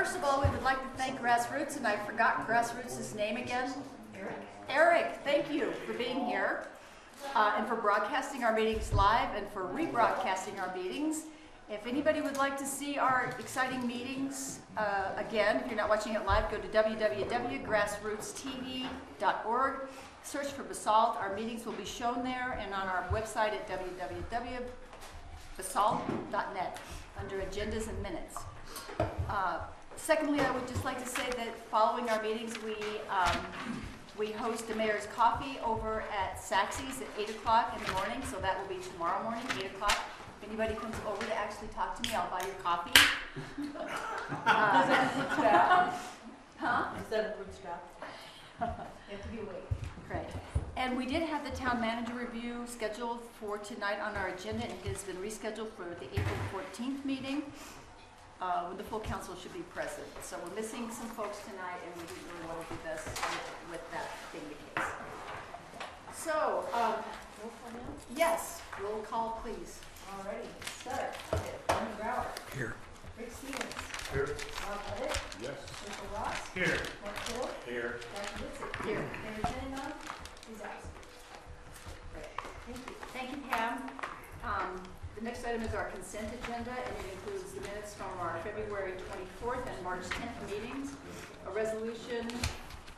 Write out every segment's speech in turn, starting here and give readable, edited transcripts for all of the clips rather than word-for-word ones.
first of all, we would like to thank Grassroots, and I forgot Grassroots' name again. Eric, thank you for being here and for broadcasting our meetings live and for rebroadcasting our meetings. If anybody would like to see our exciting meetings, again, if you're not watching it live, go to www.grassrootstv.org. Search for Basalt. Our meetings will be shown there and on our website at www.basalt.net under Agendas and Minutes. Secondly, I would just like to say that following our meetings, we host the Mayor's Coffee over at Saxy's at 8 o'clock in the morning, so that will be tomorrow morning, 8 o'clock. If anybody comes over to actually talk to me, I'll buy you coffee. Is that bootstrap? Huh? Is that a bootstrap? You have to be awake. Great. And we did have the town manager review scheduled for tonight on our agenda, and it has been rescheduled for the April 14th meeting, when the full council should be present. So we're missing some folks tonight, and we didn't really want to do this with that being the case. So, yes, roll call, please. Alrighty, start. Tony Brower. Here. Rick Stevens. Here. Rob Levitt. Yes. Rachel Ross. Here. Mark Cole. Here. Jackie Whitsitt. Here. Mary Tennenbaum. He's absent. Great. Thank you. Thank you, Pam. The next item is our consent agenda, and it includes the minutes from our February 24th and March 10th meetings, a resolution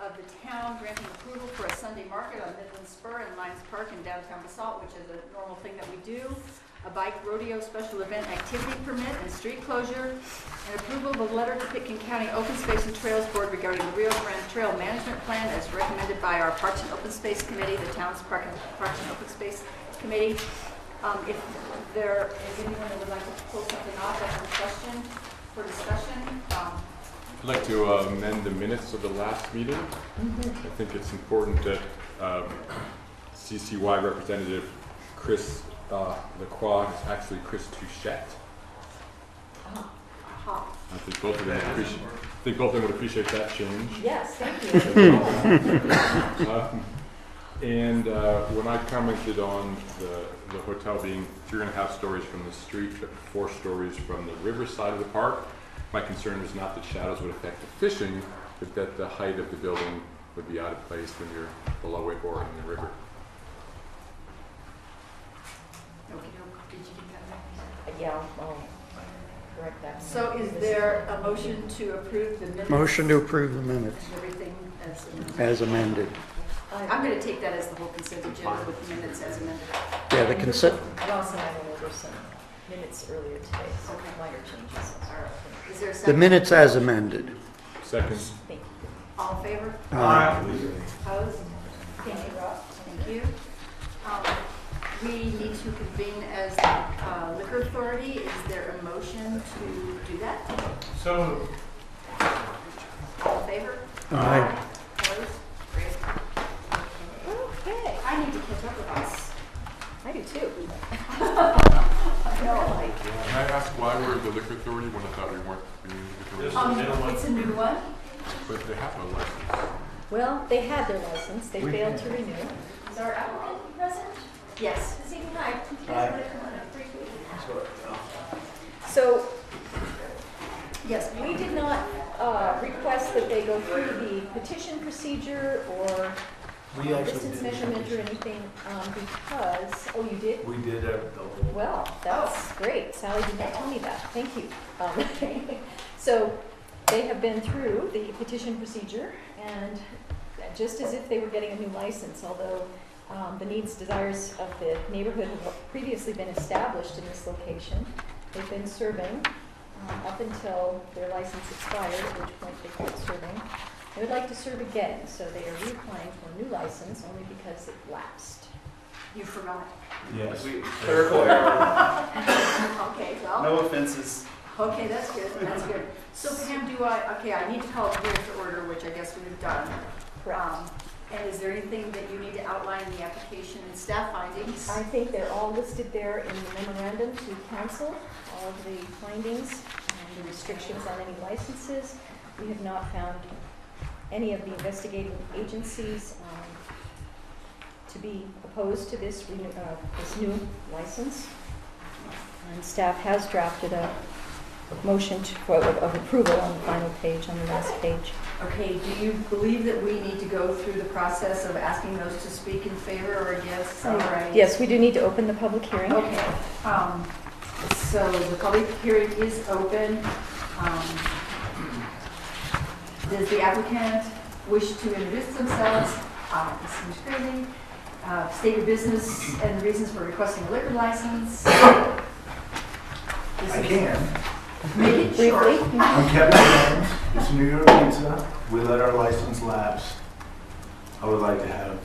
of the town granting approval for a Sunday market on Midland Spur in Lions Park in downtown Basalt, which is a normal thing that we do, a bike rodeo special event activity permit and street closure, and approval of a letter to Pitkin County Open Space and Trails Board regarding the Rio Grande Trail Management Plan as recommended by our Parks and Open Space Committee, the town's Parks and Open Space Committee. If there is anyone that would like to pull something off as a question for discussion. I'd like to amend the minutes of the last meeting. I think it's important that CCY representative Chris Lacroix is actually Chris Touchette. I think both of them would appreciate that change. Yes, thank you. And when I commented on the hotel being 3.5 stories from the street, but 4 stories from the river side of the park, my concern was not that shadows would affect the fishing, but that the height of the building would be out of place when you're below it or in the river. Yeah, I'll correct that. So is there a motion to approve the minutes? Motion to approve the minutes Everything as amended. I'm going to take that as the whole consent agenda with the minutes as amended. Yeah, the consent. Ross and I went over some minutes earlier today, so minor changes. All right. Is there a The second? minutes as amended. Second. Thank you. All in favor? Opposed? Thank you, Ross. Thank you. We need to convene as the liquor authority. Is there a motion to do that? So. All in favor? Aye. Opposed? Great. Okay. I need to catch up with us. I do too. No, like, Can I ask why we're the liquor authority when I thought we weren't being the liquor authority? it's a new one. But they have no license. Well, they had their license. They failed to renew. Is our applicant present? Yes. This evening, hi. So Yes. we did not request that they go through the petition procedure or distance measurement or anything because, oh, you did? We did the whole. Well, that's great. Sally did not tell me that. Thank you. So they have been through the petition procedure, and just as if they were getting a new license, although the needs, desires of the neighborhood have previously been established in this location. They've been serving up until their license expired, at which point they quit serving. They would like to serve again, so they are reapplying for a new license only because it lapsed. You forgot. Yes. Clerical error. Okay, well. No offenses. Okay, that's good. That's good. So Pam, I need to call the hearing to order, which I guess we've done. And is there anything that you need to outline in the application and staff findings? I think they're all listed there in the memorandum to council, all of the findings and the restrictions on any licenses. We have not found any of the investigating agencies to be opposed to this new license. And staff has drafted a motion of approval on the final page, on the last page. Okay, do you believe that we need to go through the process of asking those to speak in favor or against? All right. Yes, we do need to open the public hearing. Okay, so the public hearing is open. Does the applicant wish to introduce themselves? This seems crazy. State your business and reasons for requesting a liquor license. I can. Make it short. Briefly. I'm Kevin James. It's New York Pizza. We let our license lapse. I would like to have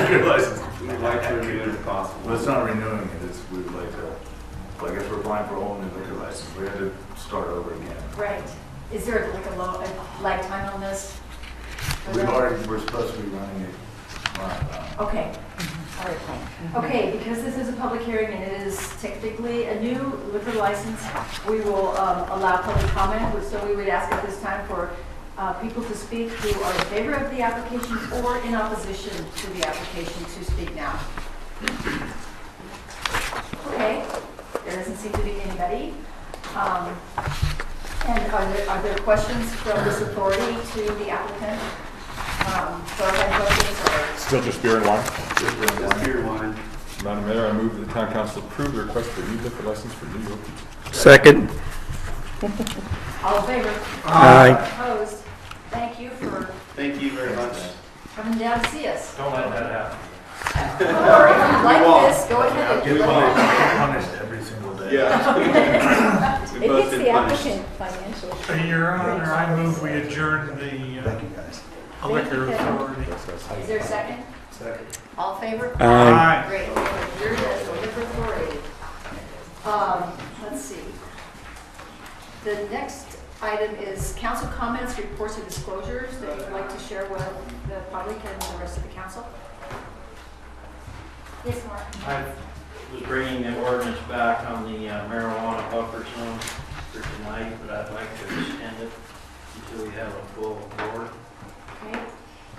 your license. We'd like to renew it if possible. Well, it's not renewing it. It's we would like to. Well, I guess we're applying for a whole new liquor license. We had to start over again. Right. Is there like a lifetime on this? We're supposed to be running it. Okay. Okay, because this is a public hearing and it is technically a new liquor license, we will allow public comment. So we would ask at this time for people to speak who are in favor of the application or in opposition to the application to speak now. Okay, there doesn't seem to be anybody. And are there questions from this authority to the applicant? Clarifying questions or? Still just beer and wine? Just beer and wine. Madam Mayor, I move that the town council approve the request for a new liquor license for New York Pizza. Second. All in favor? Aye. Opposed? Thank you for Thank you very much. coming down to see us. Don't let that happen. Or if you like this, go ahead and We do will it. get punished every single day. Yeah. It hits the applicant financially. Your Honor, I move we adjourn the Thank you, guys. liquor authority. Is there a second? Second. All in favor? Aye. Great. Here it is, the liquor authority. Let's see. The next item is council comments, reports, and disclosures that you'd like to share with the public and the rest of the council. Yes, Mark. I was bringing the ordinance back on the marijuana buffer zone for tonight, but I'd like to extend it until we have a full board. Okay.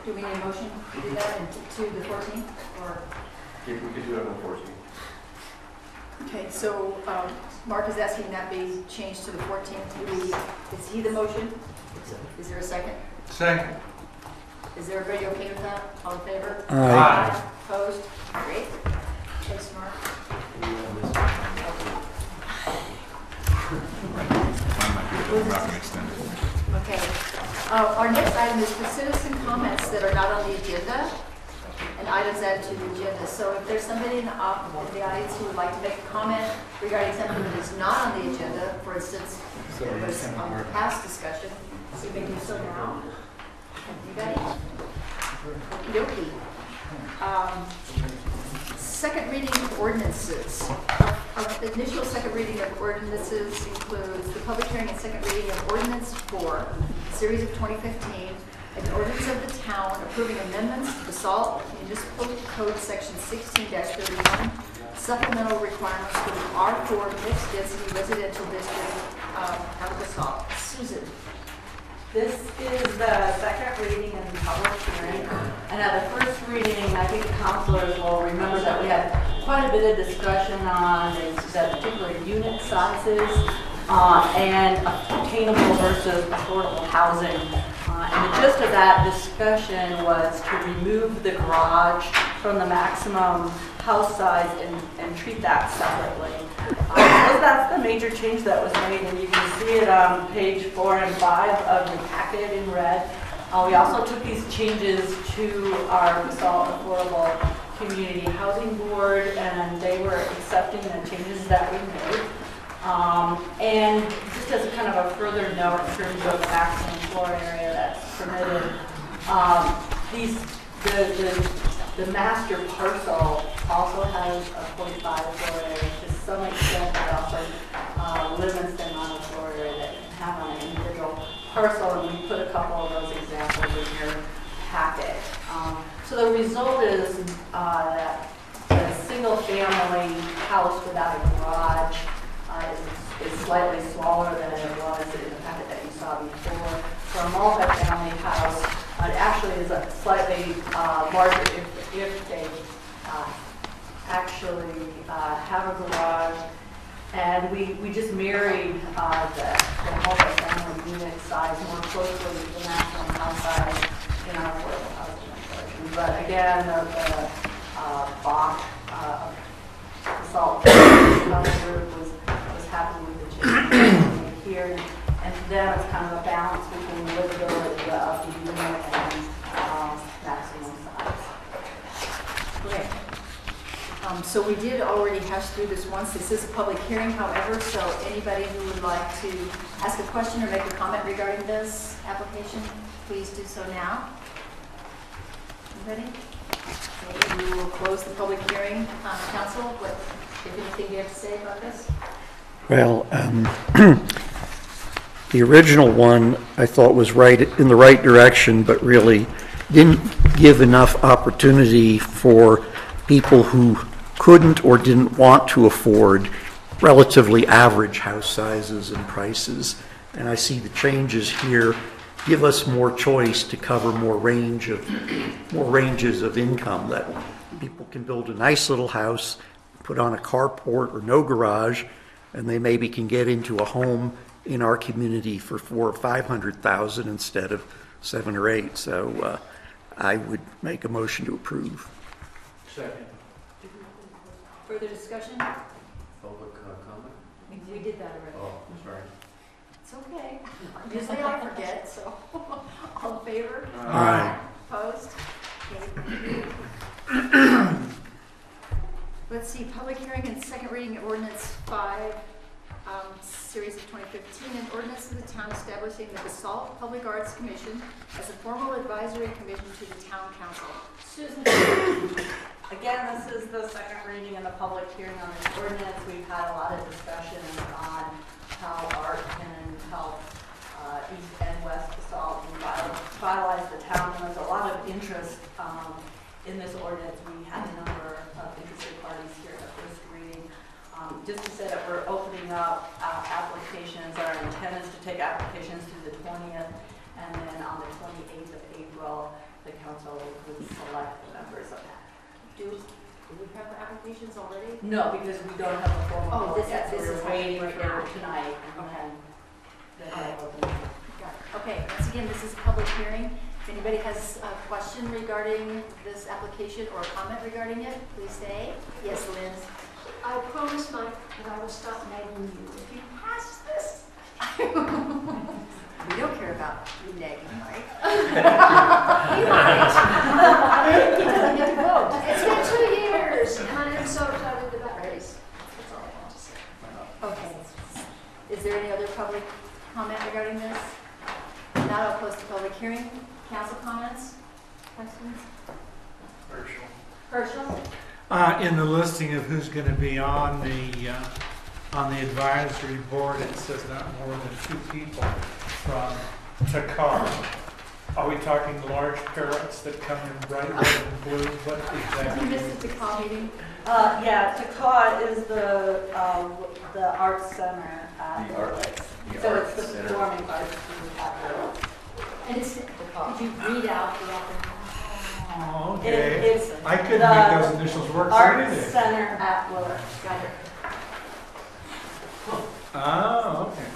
Do we need a motion to do that to the 14th? Or? We could do it on the 14th. Okay, so Mark is asking that be changed to the 14th. Is he the motion? Is there a second? Second. Is everybody okay with that? All in favor? Aye. Opposed? Great. Thanks, Mark. Okay. Our next item is for citizen comments that are not on the agenda and items added to the agenda. So if there's somebody in the audience who would like to make a comment regarding something that is not on the agenda, for instance, it was on the past discussion, so you may do so now. Anybody? Okey-dokey. Second reading of ordinances. Our initial second reading of ordinances includes the public hearing and second reading of ordinance 4, series of 2015, an ordinance of the town approving amendments to Basalt Municipal Code Section 16-31, supplemental requirements for the R4 mixed density residential district of Basalt. Susan. This is the second reading and public hearing. And at the first reading, I think the councilors will remember that we had quite a bit of discussion on the particular unit sizes and attainable versus affordable housing. And the gist of that discussion was to remove the garage from the maximum house size and treat that separately. So that's the major change that was made, and you can see it on page 4 and 5 of the packet in red. We also took these changes to our Basalt Affordable Community Housing Board, and they were accepting the changes that we made. And just as a kind of a further note in terms of maximum floor area that's permitted, the master parcel also has a 45 floor area. To some extent, it also limits the amount of floor area that you can have on an individual parcel, and we put a couple of those examples in your packet. So the result is that a single-family house without a garage is slightly smaller than it was in the packet that you saw before. For a multi-family house, it actually is a slightly larger if they actually have a garage. And we just married the multi-family unit size more closely to the maximum house size in our affordable housing regulations. But again, the Bach, Basalt group was happy with the change here. And for them, it's kind of a balance between livability of the unit and maximum size. Okay. So we did already hash through this once. This is a public hearing, however, so anybody who would like to ask a question or make a comment regarding this application, please do so now. Anybody? Okay, we will close the public hearing. Council, what, if anything you have to say about this? Well, the original one I thought was right in the right direction, but really didn't give enough opportunity for people who couldn't or didn't want to afford relatively average house sizes and prices. And I see the changes here give us more choice to cover more ranges of income, that people can build a nice little house, put on a carport or no garage, and they maybe can get into a home in our community for $400,000 or $500,000 instead of $7 or $8. So I would make a motion to approve. Second. Further discussion? Public comment? We did that already. Oh, I'm sorry. It's okay. Usually I forget, so all in favor? Aye. Opposed? Okay, thank you. Let's see, public hearing and second reading of ordinance 5, series of 2015, an ordinance of the town establishing the Basalt Public Arts Commission as a formal advisory commission to the town council. Susan. Again, this is the second reading and the public hearing on this ordinance. We've had a lot of discussions on how art can help East and West Basalt and vitalize the town. And there's a lot of interest in this ordinance. We had a number of interested parties here at the first reading. Just to say that we're opening up applications. Our intent is to take applications to the 20th, and then on the 28th of April, the council would select the members of that. Do we have applications already? No, because we don't have a formal Oh, vote this yet, so is we're waiting right for now. tonight, and then we'll open it. Got it. Okay, once again, this is a public hearing. If anybody has a question regarding this application or a comment regarding it, please say. Yes, Liz? I promised Mike that I would stop nagging you if you pass this. We don't care about you nagging, right? He doesn't get to vote. It's been 2 years, and I am so excited about this. That's all I want to say. Okay. Is there any other public comment regarding this? Now I'll close the public hearing. Council comments? Questions? Herschel? In the listing of who's going to be on the advisory board, it says not more than 2 people from Takar. Are we talking large parrots that come in bright red and blue? What You exactly? missed the call meeting? Yeah, Takar is the arts center at The art- Lewis. the So arts it's the center. performing arts group at Lewis. And it's, could you read out the acronym? Oh, It okay. is I couldn't the make those initials work. so Arts did they? Center at Lewis. Got it. Oh, okay.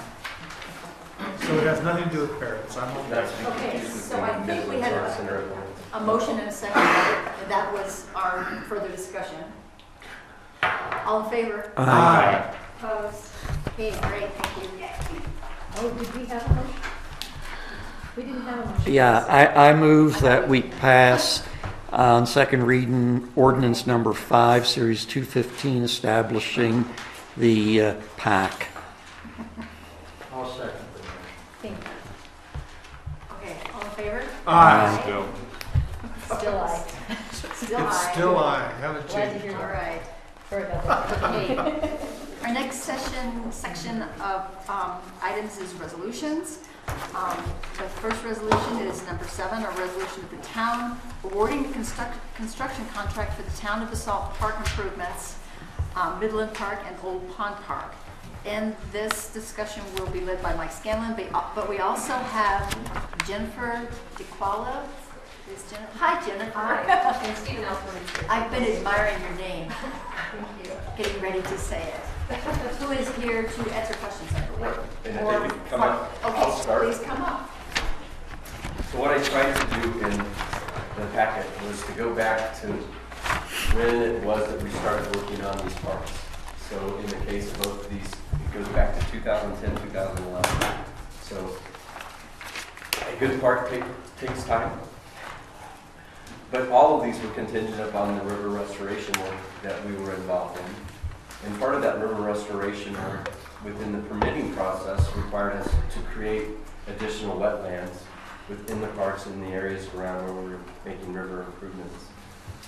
So it has nothing to do with parrots. I'm okay. That's Okay, confused so I with think we Midlands had Arts Center of the- a motion and a second, and that was our further discussion. All in favor? Aye. Opposed? Okay, great, thank you. Oh, did we have a motion? We didn't have a motion. Yeah, I move that we pass on second reading ordinance number 5, series 215, establishing the PAC. I'll second the motion. Thank you. Okay, all in favor? Aye. Still. Still aye. Still It's aye. still aye. Haven't Glad to changed. hear All that. right. Sorry about that. Okay. Our next section of items is resolutions. The first resolution is number 7, a resolution of the town awarding the construction contract for the town of Basalt Park improvements, Midland Park and Old Pond Park. And this discussion will be led by Mike Scanlon, but we also have Jennifer DeQuala. Hi, Jennifer. And Stephen Elfman. I've been admiring your name. Thank you. Getting ready to say it. Who is here to answer questions, I believe? And if Or- they could come up, I'll Okay, start. please come up. So what I tried to do in the packet was to go back to when it was that we started working on these parks. So in the case of both of these, it goes back to 2010, 2011. So a good park takes time. But all of these were contingent upon the river restoration work that we were involved in. And part of that river restoration work within the permitting process required us to create additional wetlands within the parks and the areas around where we were making river improvements.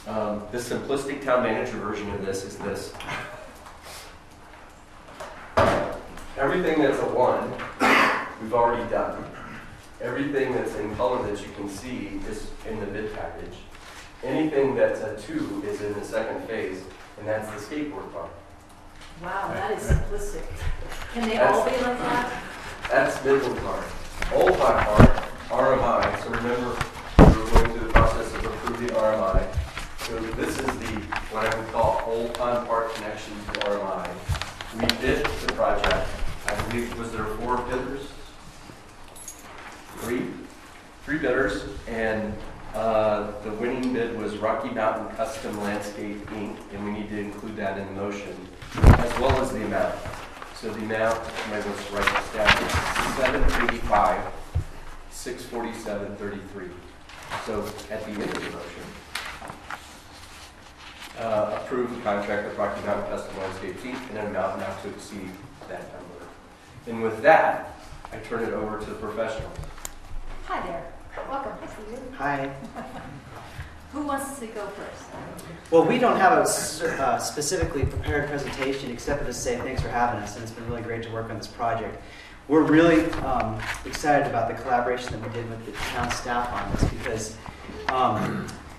The simplistic town manager version of this is this. Everything that's a 1, we've already done. Everything that's in color that you can see is in the bid package. Anything that's a 2 is in the second phase, and that's the skateboard park. Wow, that is simplistic. Can they all be like that? That's Midland Park. Old Pond Park, RMI. So remember, we were going through the process of approving RMI. So this is the, what I would call Old Pond Park connection to RMI. We bid the project. I believe, was there 4 bidders? 3 bidders, and the winning bid was Rocky Mountain Custom Landscape Inc., and we need to include that in the motion, as well as the amount. So the amount, I might want to write this down, $785, $647.33. So at the end of the motion, approve the contract with Rocky Mountain Custom Landscape Inc. in an amount not to exceed that number. And with that, I turn it over to the professionals. Hi there. Welcome. Nice to meet you. Hi. Who wants to go first? Well, we don't have a specifically prepared presentation except for to say thanks for having us, and it's been really great to work on this project. We're really excited about the collaboration that we did with the town staff on this because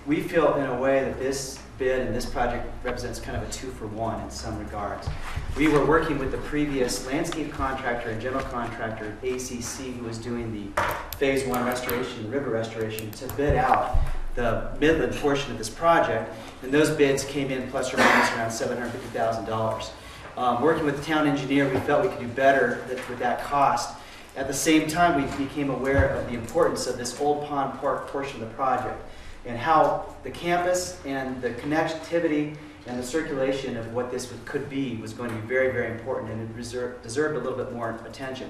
we feel in a way that this bid and this project represents kind of a 2-for-1 in some regards. We were working with the previous landscape contractor and general contractor, ACC, who was doing the phase 1 restoration, river restoration, to bid out the Midland portion of this project, and those bids came in plus or minus around $750,000. Working with the town engineer, we felt we could do better with that cost. At the same time, we became aware of the importance of this Old Pond Park portion of the project and how the campus and the connectivity and the circulation of what this could be was going to be very, very important, and it deserved a little bit more attention.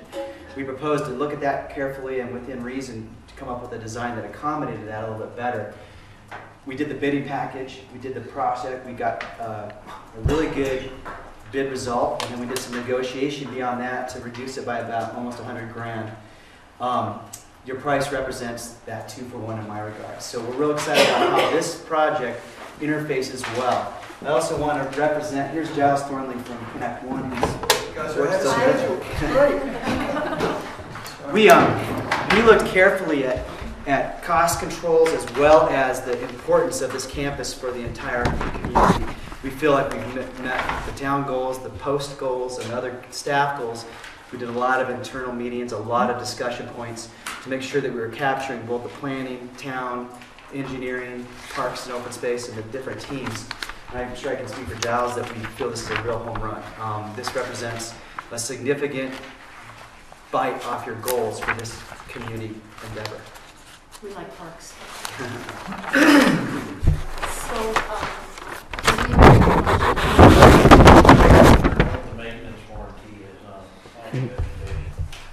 We proposed to look at that carefully and within reason to come up with a design that accommodated that a little bit better. We did the bidding package, we did the project, we got a really good bid result, and then we did some negotiation beyond that to reduce it by about almost 100 grand. Your price represents that 2-for-1 in my regard. So we're real excited about how this project interfaces well. I also want to represent, here's Giles Thornley from Connect One. We looked carefully at cost controls as well as the importance of this campus for the entire community. We feel like we've met the town goals, the post goals, and other staff goals. We did a lot of internal meetings, a lot of discussion points to make sure that we were capturing both the planning, town, engineering, parks and open space, and the different teams. And I'm sure I can speak for Giles that we feel this is a real home run. This represents a significant bite off your goals for this community endeavor. We like parks. The maintenance warranty is on vegetation.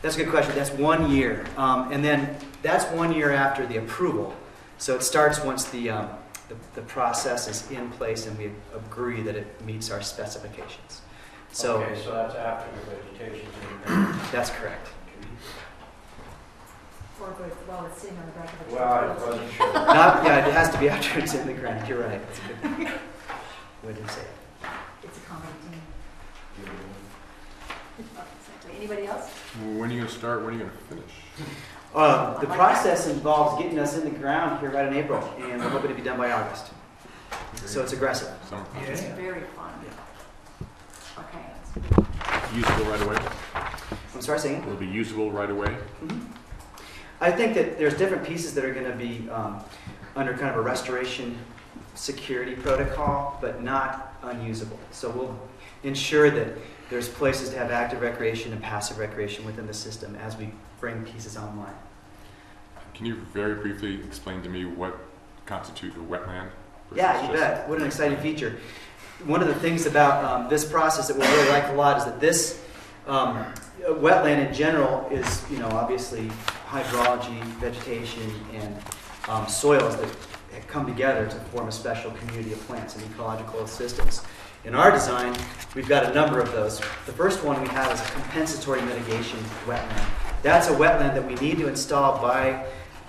That's a good question. That's 1 year. And then that's 1 year after the approval. So it starts once the process is in place and we agree that it meets our specifications. So, Okay, so that's after the vegetation. that's correct. Or while it's sitting on the back of the Well, I wasn't sure. Yeah, it has to be after it's in the ground. You're right. That's a good way to say it. It's a common thing. Exactly. Anybody else? When are you going to start? When are you going to finish? The process involves getting us in the ground here right in April, and we're hoping to be done by August. So it's aggressive. Summer. It's very fun. Okay. Usable right away? I'm sorry, saying it? Will it be usable right away? I think that there's different pieces that are going to be under kind of a restoration security protocol, but not unusable. So ensure that there's places to have active recreation and passive recreation within the system as we bring pieces online. Can you very briefly explain to me what constitutes a wetland? Yeah, you bet. What an exciting feature. One of the things about this process that we really like a lot is that this wetland in general is, obviously hydrology, vegetation, and soils that come together to form a special community of plants and ecological systems. In our design, we've got a number of those. The first one we have is a compensatory mitigation wetland. That's a wetland that we need to install by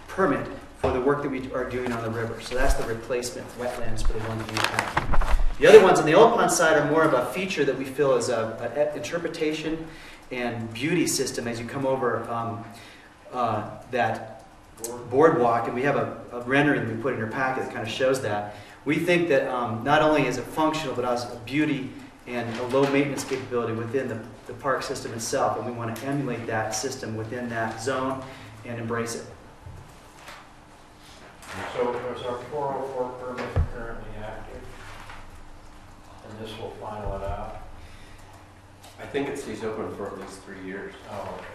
permit for the work that we are doing on the river. So that's the replacement wetlands for the one that we have. The other ones on the Old Pond side are more of a feature that we feel is an interpretation and beauty system as you come over that boardwalk, and we have a rendering that we put in your packet that kind of shows that. We think that not only is it functional, but also a beauty and a low maintenance capability within the park system itself, and we want to emulate that system within that zone and embrace it. So is our 404 permit currently active? And this will final it out? I think it stays open for at least 3 years. Oh, okay.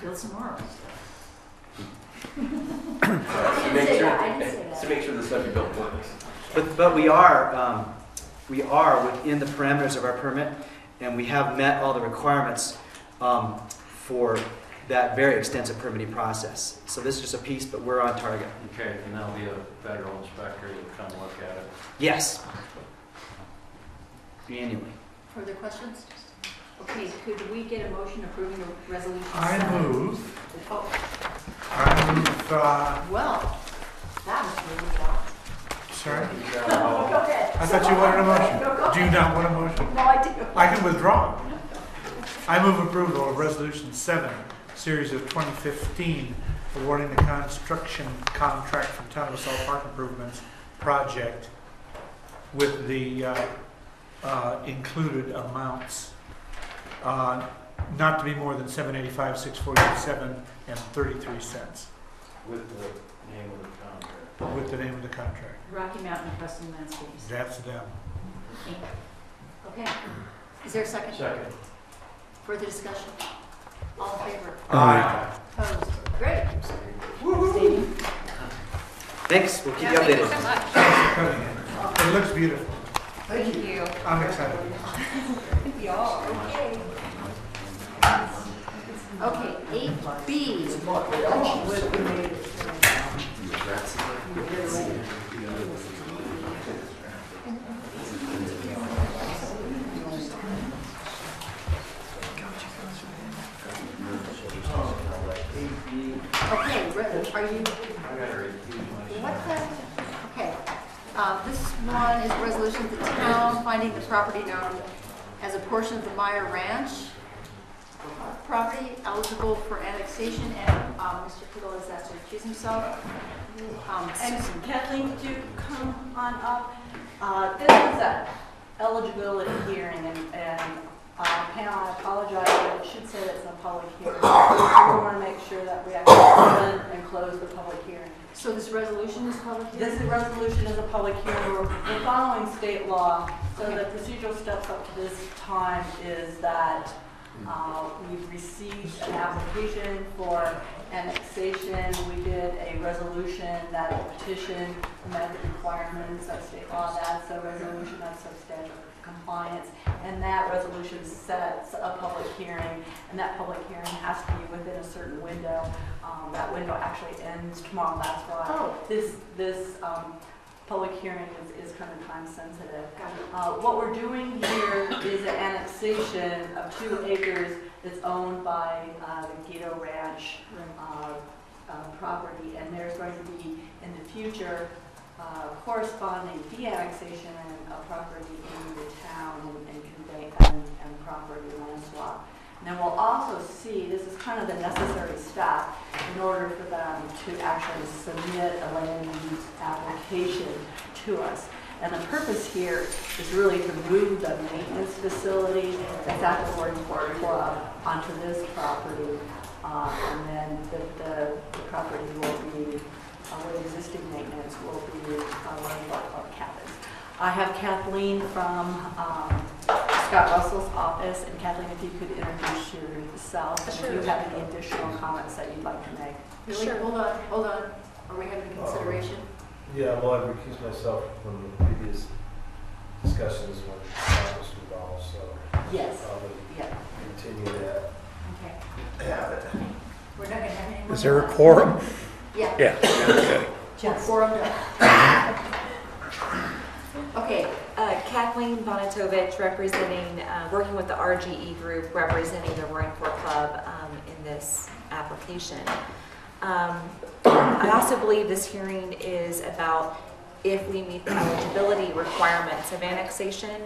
Build some more. To make sure the stuff you built works. But we are within the parameters of our permit, and we have met all the requirements for that very extensive permitting process. So this is just a piece, but we're on target. Okay, and there'll be a federal inspector that come look at it. Yes. Annually. Further questions? Okay, could we get a motion approving the resolution? I 7? move, Oh, well, that was really fast. sorry, Go ahead. I thought you wanted a motion. Go Do you not want a motion? No, I do. I can withdraw. I move approval of Resolution 7, Series of 2015, awarding the construction contract from Town of Basalt Park Improvements Project with the included amounts, not to be more than $785, $647, and 33 cents. With the name of the contract. With the name of the contract. Rocky Mountain Custom Landscapes. That's them. Okay. Is there a second? Second. Further discussion? All in favor? Aye. Opposed? Great. Thanks. We'll keep you Thank you updated. so much. It looks beautiful. Thank you. I'm excited. Okay. Okay, 8B. Okay, are you, what the, okay. This one is a resolution of the town finding the property known as a portion of the Meyer Ranch property eligible for annexation, and Mr. Kidall is asked to recuse himself. And Susan. Kathleen, could you come on up? This is an eligibility hearing, and Pam, I apologize, but it should say that it's a public hearing. We want to make sure that we actually open and close the public hearing. So this resolution is public hearing? This resolution is a public hearing. We're following state law. So the procedural steps up to this time is that we've received an application for annexation. We did a resolution that a petition met the requirements of state law. That's a resolution of substantial compliance, and that resolution sets a public hearing, and that public hearing has to be within a certain window. That window actually ends tomorrow. That's why this public hearing is kind of time sensitive. What we're doing here is an annexation of 2 acres that's owned by the Guido Ranch property, and there's going to be in the future corresponding de-annexation of property in the town and property land swap. And then we'll also see, this is kind of the necessary step in order for them to actually submit a land use application to us. And the purpose here is really to move the maintenance facility that's at the Gordon Court Club onto this property. And then the property will be, where the existing maintenance will be running by club cabins. I have Kathleen from Scott Russell's office, and Kathleen, if you could introduce yourself, and if you have any additional comments that you'd like to make. Really? Sure. Hold on. Are we having consideration? Yeah, well, I've recused myself from the previous discussions when that was involved, so Yes. I will Yeah. continue that. Okay. Have it. We're not gonna have any more. Is there a quorum? Yeah. Yeah, okay. Yes. Quorum done. Okay, Kathleen Bonatovich, representing, working with the RGE group, representing the Roaring Fork Club in this application. I also believe this hearing is about if we meet the eligibility requirements of annexation,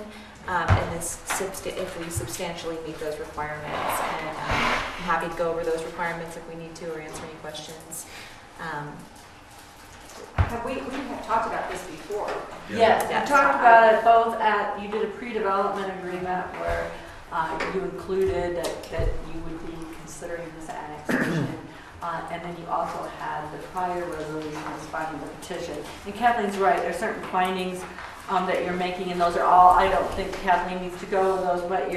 and if we substantially meet those requirements. And I'm happy to go over those requirements if we need to, or answer any questions. we have talked about this before. Yes, Yes. we talked about it both you did a pre-development agreement where you included that you would be considering this annexation. And then you also had the prior resolution responding to the petition. And Kathleen's right, there's certain findings that you're making, and those are all, I don't think Kathleen needs to go with those, but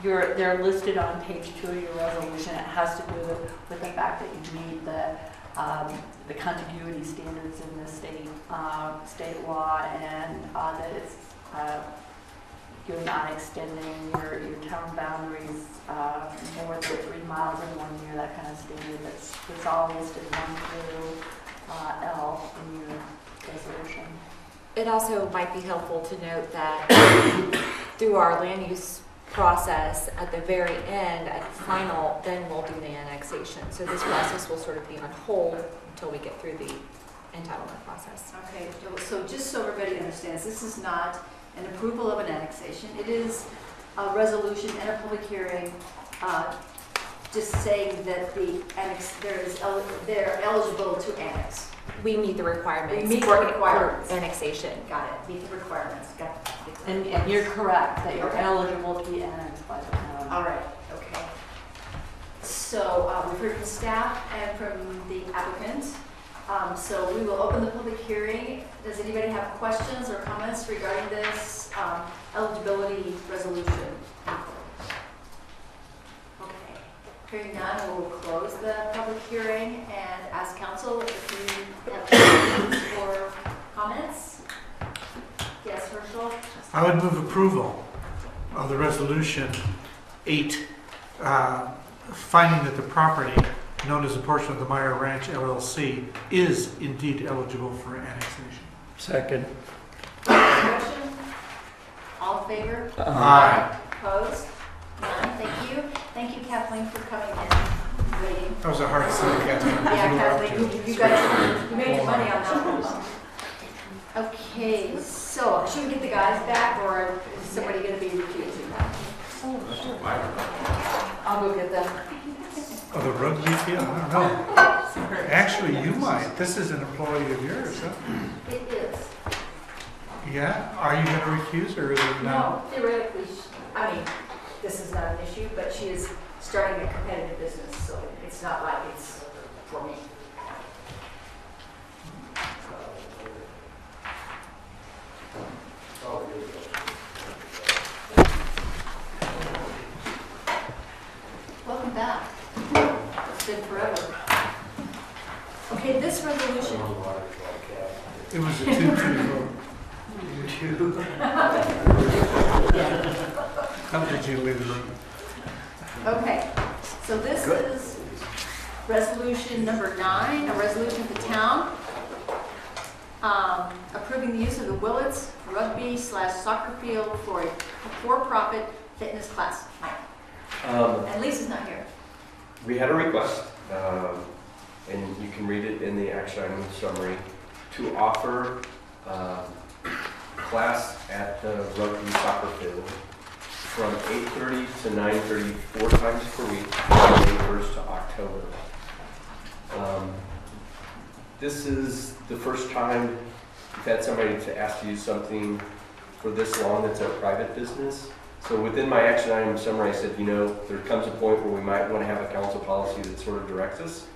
they're listed on page 2 of your resolution. It has to do with the fact that you meet the contiguity standards in the state law, and that it's you're not extending your town boundaries more than 3 miles in 1 year, that kind of standard. That's all listed 1 through L in your resolution. It also might be helpful to note that through our land use process, at the very end, at the final, then we'll do the annexation. So this process will sort of be on hold until we get through the entitlement process. Okay, so just so everybody understands, this is not an approval of an annexation. It is a resolution and a public hearing just saying that they're eligible to annex. We meet the requirements. We meet the for requirements. Annexation. Got it, meet the requirements, got it. And you're correct that you're eligible to be annexed by the town. All right, okay. So we've heard from staff and from the applicant. So we will open the public hearing. Does anybody have questions or comments regarding this eligibility resolution? Okay, hearing none, we'll close the public hearing and ask council if you have questions or comments. Yes, Herschel? I would move approval of the resolution 8, finding that the property known as a portion of the Meyer Ranch LLC is indeed eligible for annexation. Second. Discussion? All in favor? Aye. Opposed? None, thank you. Thank you, Kathleen, for coming in, waiting. That was a hard thing, Kathleen. Yeah, Kathleen, you guys, you made your money on that one. Okay, so should we get the guys back, or is somebody gonna be recusing? I'll go get them. Oh, the rugby field? I don't know. Actually, you might. This is an employee of yours, huh? It is. Yeah? Are you going to recuse or is it No, now? theoretically, I mean, this is not an issue, but she is starting a competitive business, so it's not like it's for me. Welcome back. It's been forever. Okay, this resolution. It was a 2-2 vote. How did you leave the room? Okay, so this is resolution number 9, a resolution of the town approving the use of the Willits rugby/soccer field for a for-profit fitness class. And Lisa's not here. We had a request, and you can read it in the action item summary, to offer class at the rugby soccer field from 8:30 to 9:30, 4 times per week, from May 1st to October. This is the first time we've had somebody to ask to use something for this long that's a private business. So within my action item summary, I said, there comes a point where we might want to have a council policy that sort of directs us.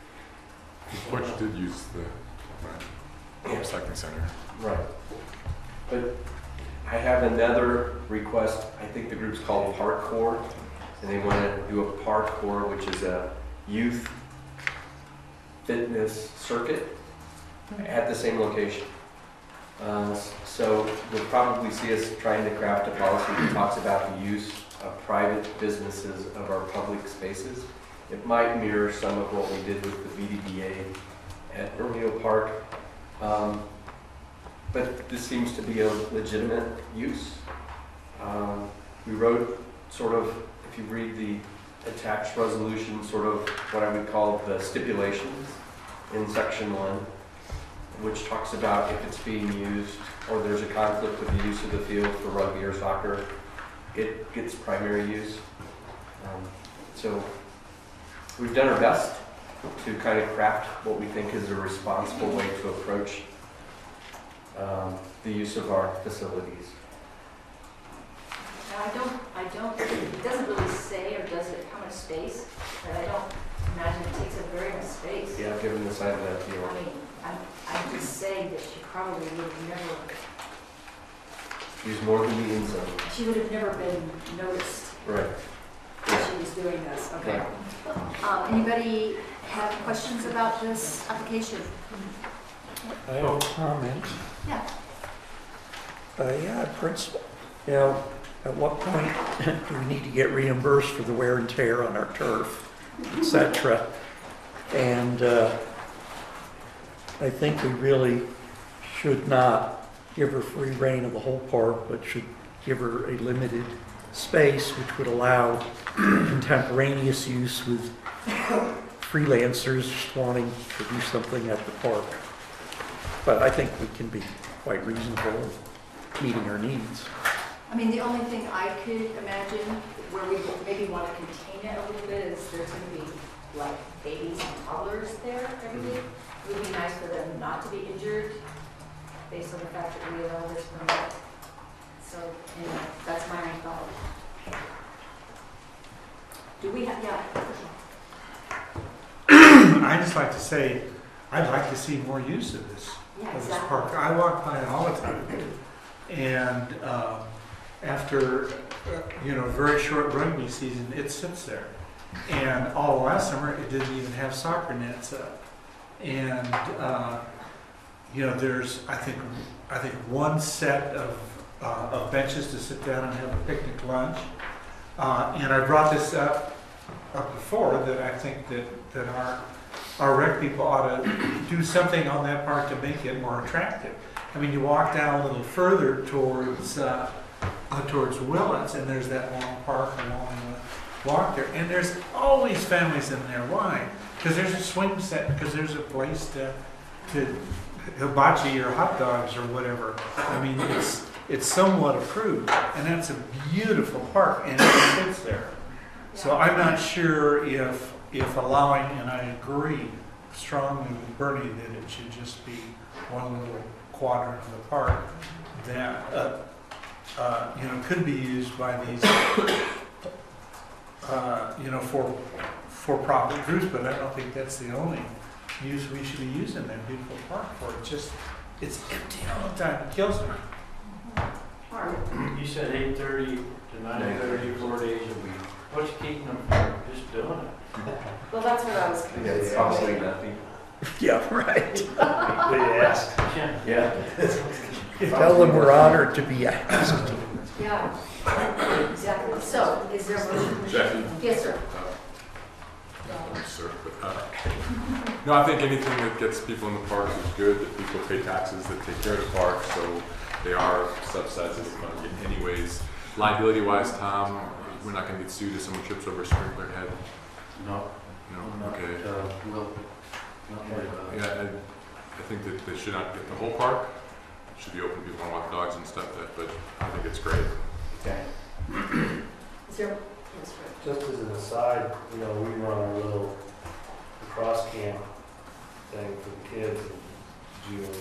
Which did use the recycling center. Right. But I have another request. I think the group's called Parkour, and they want to do a Parkour, which is a youth fitness circuit at the same location. So you'll probably see us trying to craft a policy that talks about the use of private businesses of our public spaces. It might mirror some of what we did with the BDBA at Romeo Park. But this seems to be a legitimate use. We wrote sort of, if you read the attached resolution, sort of what I would call the stipulations in section 1, which talks about if it's being used or there's a conflict with the use of the field for rugby or soccer, it gets primary use. So we've done our best to kind of craft what we think is a responsible way to approach the use of our facilities. Now, it doesn't really say, or does it, how much space, but I don't imagine it takes up very much space. Yeah, given the size of that field. I mean, I'm just saying that she probably would have never, Use more than the end zone. she would have never been noticed Right. that she was doing this, okay? Anybody have questions about this application? I have a comment. Yeah. Yeah, principal. You know, at what point do we need to get reimbursed for the wear and tear on our turf, et cetera? And I think we really should not give her free reign of the whole park, but should give her a limited space which would allow contemporaneous use with freelancers just wanting to do something at the park. But I think we can be quite reasonable in meeting her needs. I mean, the only thing I could imagine where we maybe want to contain it a little bit is there's going to be like babies and toddlers there every day. It would be nice for them not to be injured based on the fact that we allow this permit. So, anyway, that's my own thought. Do we have, yeah. I just like to say, I'd like to see more use of this, Yeah, of this exactly. park. I walk by it all the time. And after, a very short rugby season, it sits there. And all last summer, it didn't even have soccer nets up. And, there's, I think one set of benches to sit down and have a picnic lunch. And I brought this up before, that I think that our rec people ought to do something on that park to make it more attractive. I mean, you walk down a little further towards Willits, and there's that long park along the walk there, and there's always families in there. Why? Because there's a swing set, because there's a place to hibachi or hot dogs or whatever. I mean, it's somewhat approved, and that's a beautiful park, and it fits there. So I'm not sure if allowing, and I agree strongly with Bernie that it should just be one little quadrant of the park that could be used by these for-profit groups, but I don't think that's the only use we should be using that beautiful park for. It's empty all the time. It kills me. You said 8:30 to 9:30, 4 days a week. What's keeping them from just doing it? Well, that's what I was. Yeah, it's costly nothing. Yeah, right. They ask. Yeah. Tell them we're honored to be asked. Yeah, exactly. So, is there a motion? Jackie? Yes, sir. Sir, but, no, I think anything that gets people in the parks is good, that people pay taxes, that take care of the park, so they are subsidized as money anyways. Liability-wise, Tom, we're not gonna get sued if someone trips over a sprinkler head? No. No? Okay. Yeah, I think that they should not get the whole park. It should be open to people who want to walk dogs and stuff, but I think it's great. Okay. Is there, yes, sir. Just as an aside, we run our little cross camp thing for the kids in June.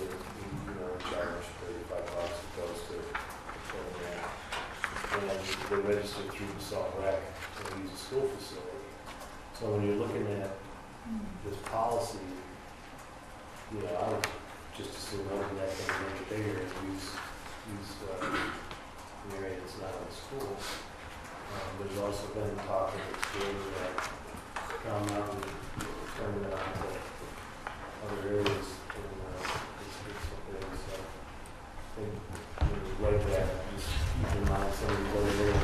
We charge $35 a post to the program. And they register through Basalt Rec to use a school facility. So when you're looking at this policy, I would just assume open that thing and make it bigger and use the area that's not in school. There's also been talk of expanding that Crown Mountain, turning it on to other areas in districts up there, so I think like that, just keep in mind some of these other little.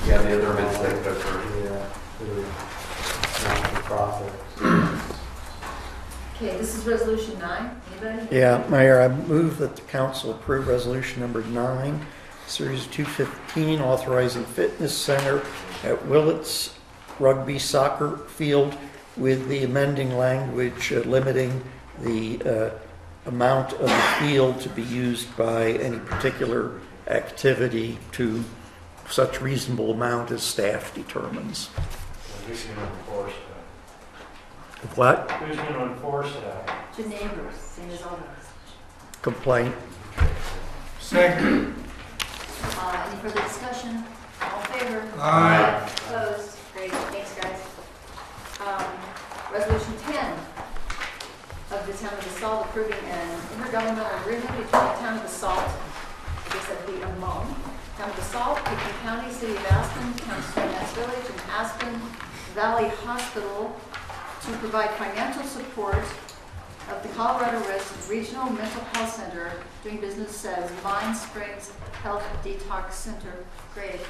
Yeah, the other events that occur. Yeah, they're not for profit. Okay, this is resolution 9. Anybody? Yeah, Mayor, I move that the council approve resolution number 9, series 215, authorizing fitness center at Willits Rugby Soccer Field with the amending language limiting the amount of the field to be used by any particular activity to such reasonable amount as staff determines. Who's going to enforce What? that? Who's going to enforce that? The neighbors, same as others. Complaint? Second. Any further discussion? All in favor? Aye. Opposed? Great, thanks, guys. Resolution 10 of the town of Basalt approving an intergovernmental agreement between the town of Basalt, I guess that'd be among, town of Basalt, Pickens County, City of Aspen, Town of Stone Village, and Aspen Valley Hospital to provide financial support of the Colorado Regional Mental Health Center, doing business as Mine Springs Health Detox Center. Great.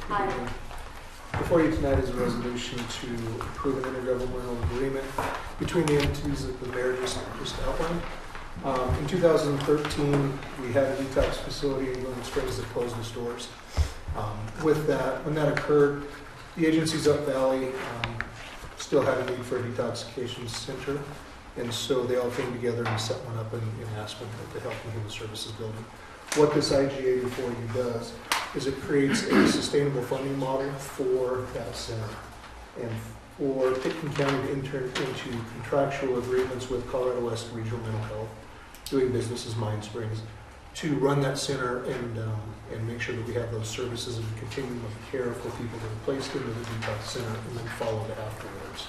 Hi. Before you tonight is a resolution to approve an intergovernmental agreement between the entities that the mayor just outlined. In 2013, we had a detox facility in Glen Springs that closed its doors. With that, when that occurred, the agencies up valley still had a need for a detoxification center, and so they all came together and set one up in Aspen at the Health and Human Services building. What this IGA before you does is it creates a sustainable funding model for that center, and for Pickens County to enter into contractual agreements with Colorado West Regional Mental Health, doing business as Mine Springs, to run that center and make sure that we have those services and continuum of care for people that are placed into the detox center and then followed afterwards.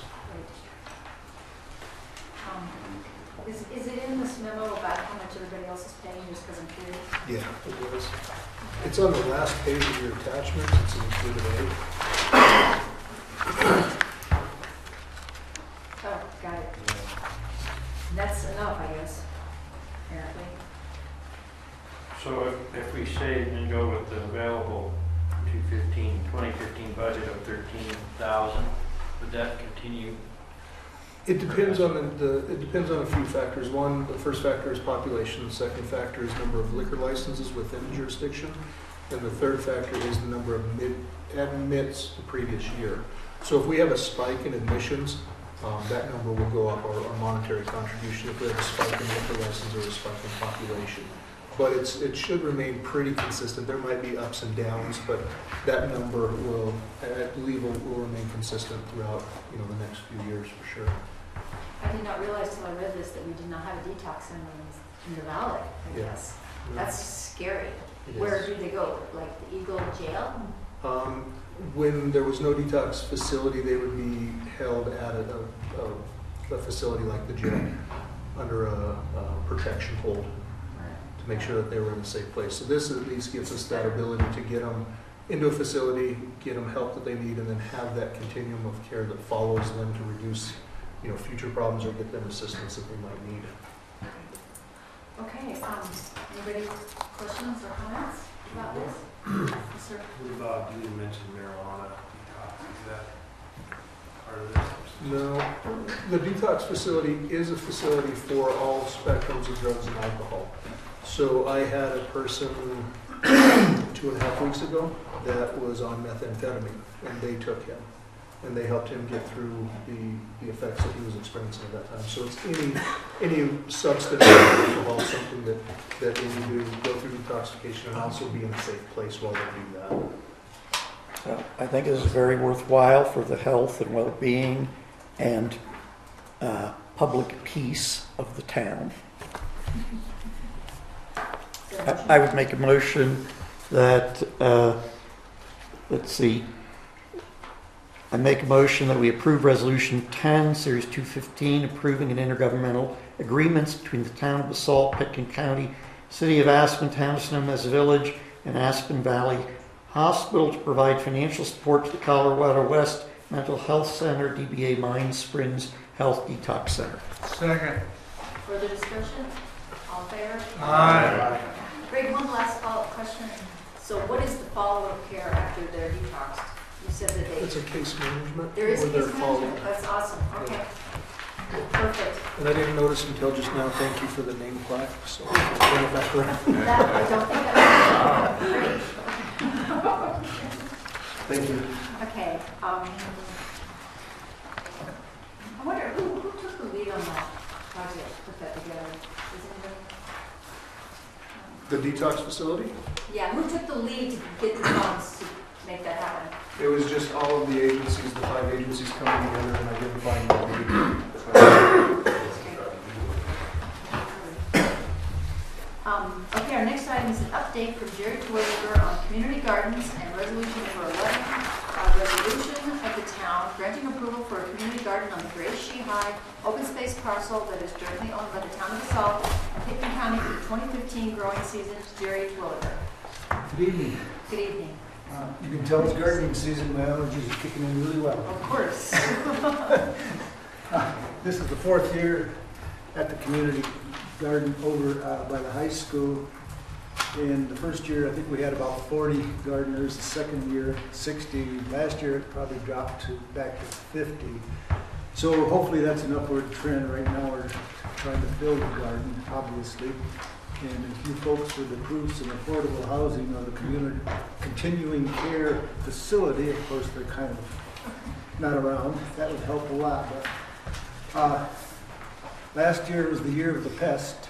Is it in this memo about how much everybody else is paying, just because I'm curious? Yeah, it was. It's on the last page of your attachment. It's in Exhibit A. Oh, got it. That's enough, I guess, apparently. So if we say and go with the available 2015 budget of 13,000, would that continue? It depends on it depends on a few factors. One, the first factor is population. The second factor is number of liquor licenses within the jurisdiction, and the third factor is the number of admits the previous year. So if we have a spike in admissions, that number will go up, our monetary contribution, if we have a spike in liquor license or a spike in population. But it should remain pretty consistent. There might be ups and downs, but that number will, I believe, will remain consistent throughout the next few years for sure. I did not realize till I read this that we did not have a detox center in the valley, I guess. That's scary. Where do they go? Like the Eagle Jail? When there was no detox facility, they would be held at a facility like the jail under a protection hold to make sure that they were in a safe place. So this at least gives us that ability to get them into a facility, get them help that they need, and then have that continuum of care that follows them to reduce future problems or get them assistance that they might need. Okay, anybody questions or comments about this? Yes, sir. Bob, you mentioned marijuana detox. Is that part of this? No, the detox facility is a facility for all spectrums of drugs and alcohol. So I had a person 2.5 weeks ago that was on methamphetamine, and they took him, and they helped him get through the effects that he was experiencing at that time. So it's any substance or alcohol, something that they need to go through detoxification and also be in a safe place while they do that. I think this is very worthwhile for the health and well-being and public peace of the town. I would make a motion that, I make a motion that we approve Resolution 10, Series 215, approving an intergovernmental agreements between the town of Basalt, Pickens County, City of Aspen, Town as a Village, and Aspen Valley Hospital to provide financial support to the Colorado West Mental Health Center, DBA Mine Springs Health Detox Center. Second. Further discussion? All in favor? Aye. Greg, one last follow-up question. So what is the follow-up care after they're detoxed? You said that It's a case management. there is where they're case followed. management. That's awesome. Okay. Perfect. And I didn't notice until just now, thank you for the name plaque, so I'll bring it back around. That, I don't think that was great. Thank you. Okay. I wonder, who took the lead on that project, put that together? Does anybody? The detox facility, Yeah, who took the lead to get the funds to make that happen? it was just all of the agencies, the 5 agencies coming together and identifying the need. Okay, our next item is an update from Jerry Twilliger on community gardens and resolution number 11, resolution of the town granting approval for a community garden on the Great Shehigh open space parcel that is jointly owned by the town of Basalt and Pickton County for the 2015 growing season. Jerry Twilliger. Good evening. Good evening. You can tell it's gardening season, my allergies are kicking in really well. Of course. This is the 4th year at the community garden over by the high school. In the first year, I think we had about 40 gardeners. The second year, 60. Last year, it probably dropped back to 50. So hopefully that's an upward trend. Right now, we're trying to build the garden, obviously. And if you folks would approve some affordable housing or the community continuing care facility, of course, they're kind of not around. That would help a lot. But last year was the year of the pest.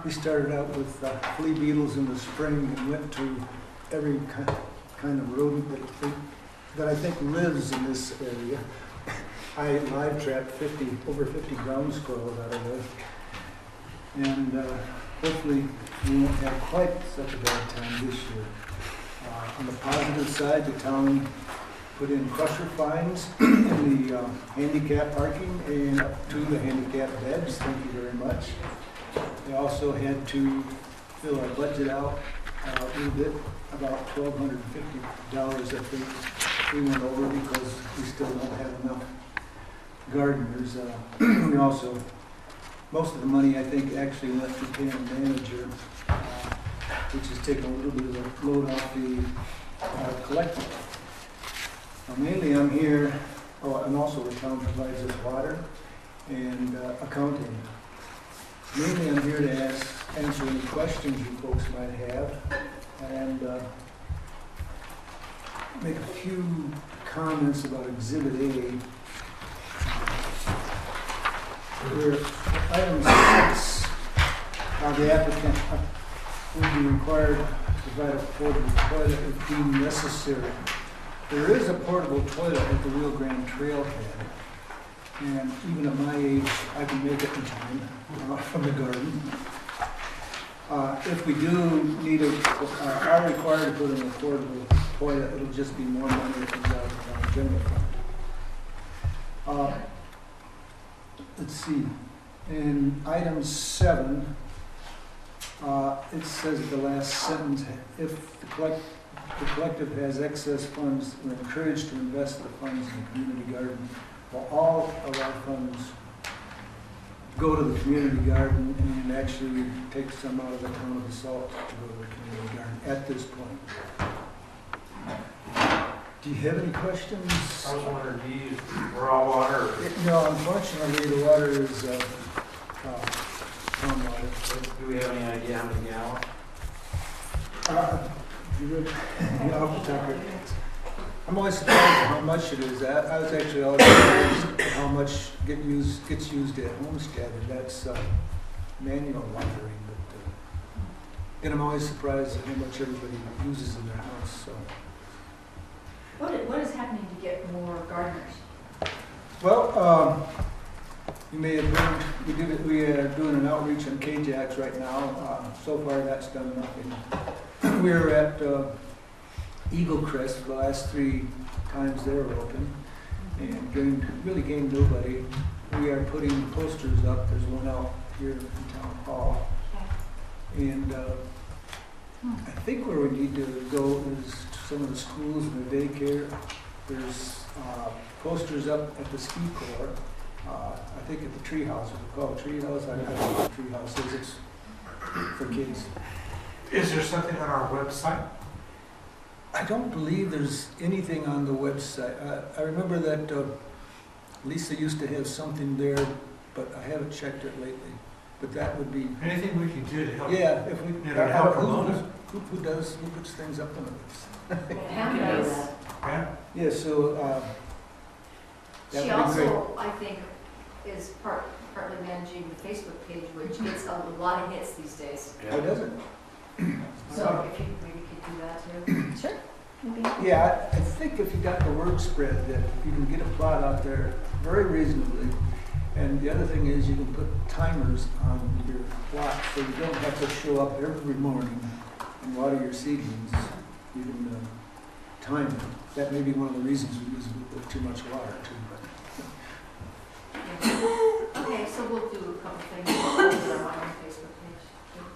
We started out with flea beetles in the spring and went to every kind of rodent that I think lives in this area. I live trapped over 50 ground squirrels out of there. And hopefully we won't have quite such a bad time this year. On the positive side, the town put in crusher fines in the handicap parking and up to the handicap beds. Thank you very much. We also had to fill our budget out a little bit, about $1,250 I think we went over because we still don't have enough gardeners. We also, most of the money I think actually went to paying a manager, which has taken a little bit of the load off the collector. Mainly I'm here, and also the town provides us water and accounting. Mainly I'm here to answer any questions you folks might have and make a few comments about Exhibit A. Where item 6, the applicant will be required to provide a portable toilet if deemed necessary. There is a portable toilet at the Rio Grande Trailhead, and even at my age, I can make it in time from the garden. If we do need are required to put in a portable toilet, it'll just be more money that comes out of the town general fund. Let's see. In item 7, it says at the last sentence, if the collective has excess funds, we're encouraged to invest the funds in the community garden. Well, all of our funds go to the community garden, and actually we take some out of the town of Basalt to go to the community garden at this point. Do you have any questions? I was wondering, do you use raw water? No, unfortunately, the water is town water. Do we have any idea how many gallons? I'm always surprised at how much it is. I was actually always surprised at how much gets used at Homestead, and that's manual watering. But and I'm always surprised at how much everybody uses in their house. So. What is happening to get more gardeners? Well, you may have heard, we are doing an outreach on KJAX right now. So far, that's done nothing. We were at Eagle Crest the last 3 times they were open, and really gained nobody. We are putting posters up. There's one out here in Town Hall. And I think where we need to go is to some of the schools and the daycare. There's posters up at the ski court. I think at the tree house, is it called tree house? I don't know what the tree house is. It's for kids. Is there something on our website? I don't believe there's anything on the website. I remember that Lisa used to have something there, but I haven't checked it lately. But that would be, Anything we can do to help? yeah, if we, You know, help promote it? who puts things up on the website? Pam does. Yeah. Yeah, so, that She would be great. also, I think, is partly managing the Facebook page, which gets a lot of hits these days. Oh, does it? So if you maybe could do that too. Sure. Maybe. Yeah, I think if you got the word spread, that you can get a plot out there very reasonably. And the other thing is you can put timers on your plot, so you don't have to show up every morning and water your seedlings. You can time it. That may be one of the reasons we use a little bit too much water too. But Okay, so we'll do a couple things on our Facebook page.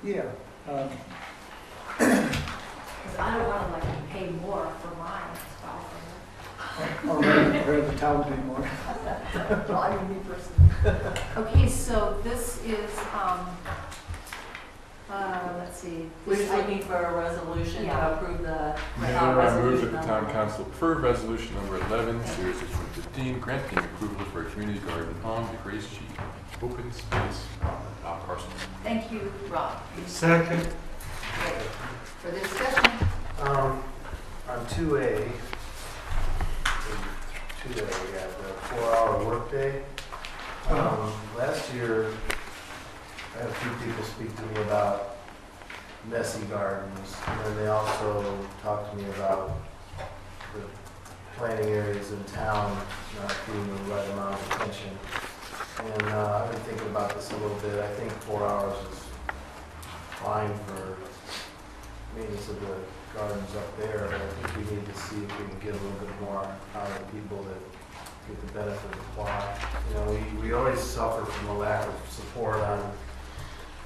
yeah, Because I don't want to like pay more for mine. or have the town pay more. Well, I mean, me personally. Okay, so this is, let's see. We're just looking for a resolution Yeah. to approve the Mayor, I move that resolution the town council approve resolution number 11, series of 2015, granting approval for a community garden on the Grace G open space parcel. Thank you, Rob. Second. Great. Further discussion? On 2A, we have the 4-hour workday. Last year, I had a few people speak to me about messy gardens, and then they also talked to me about the planting areas in town not getting the right amount of attention. And I've been thinking about this a little bit. I think 4 hours is fine for maintenance of the gardens up there, but I think we need to see if we can get a little bit more out of the people that get the benefit of the plot. You know, we always suffer from a lack of support on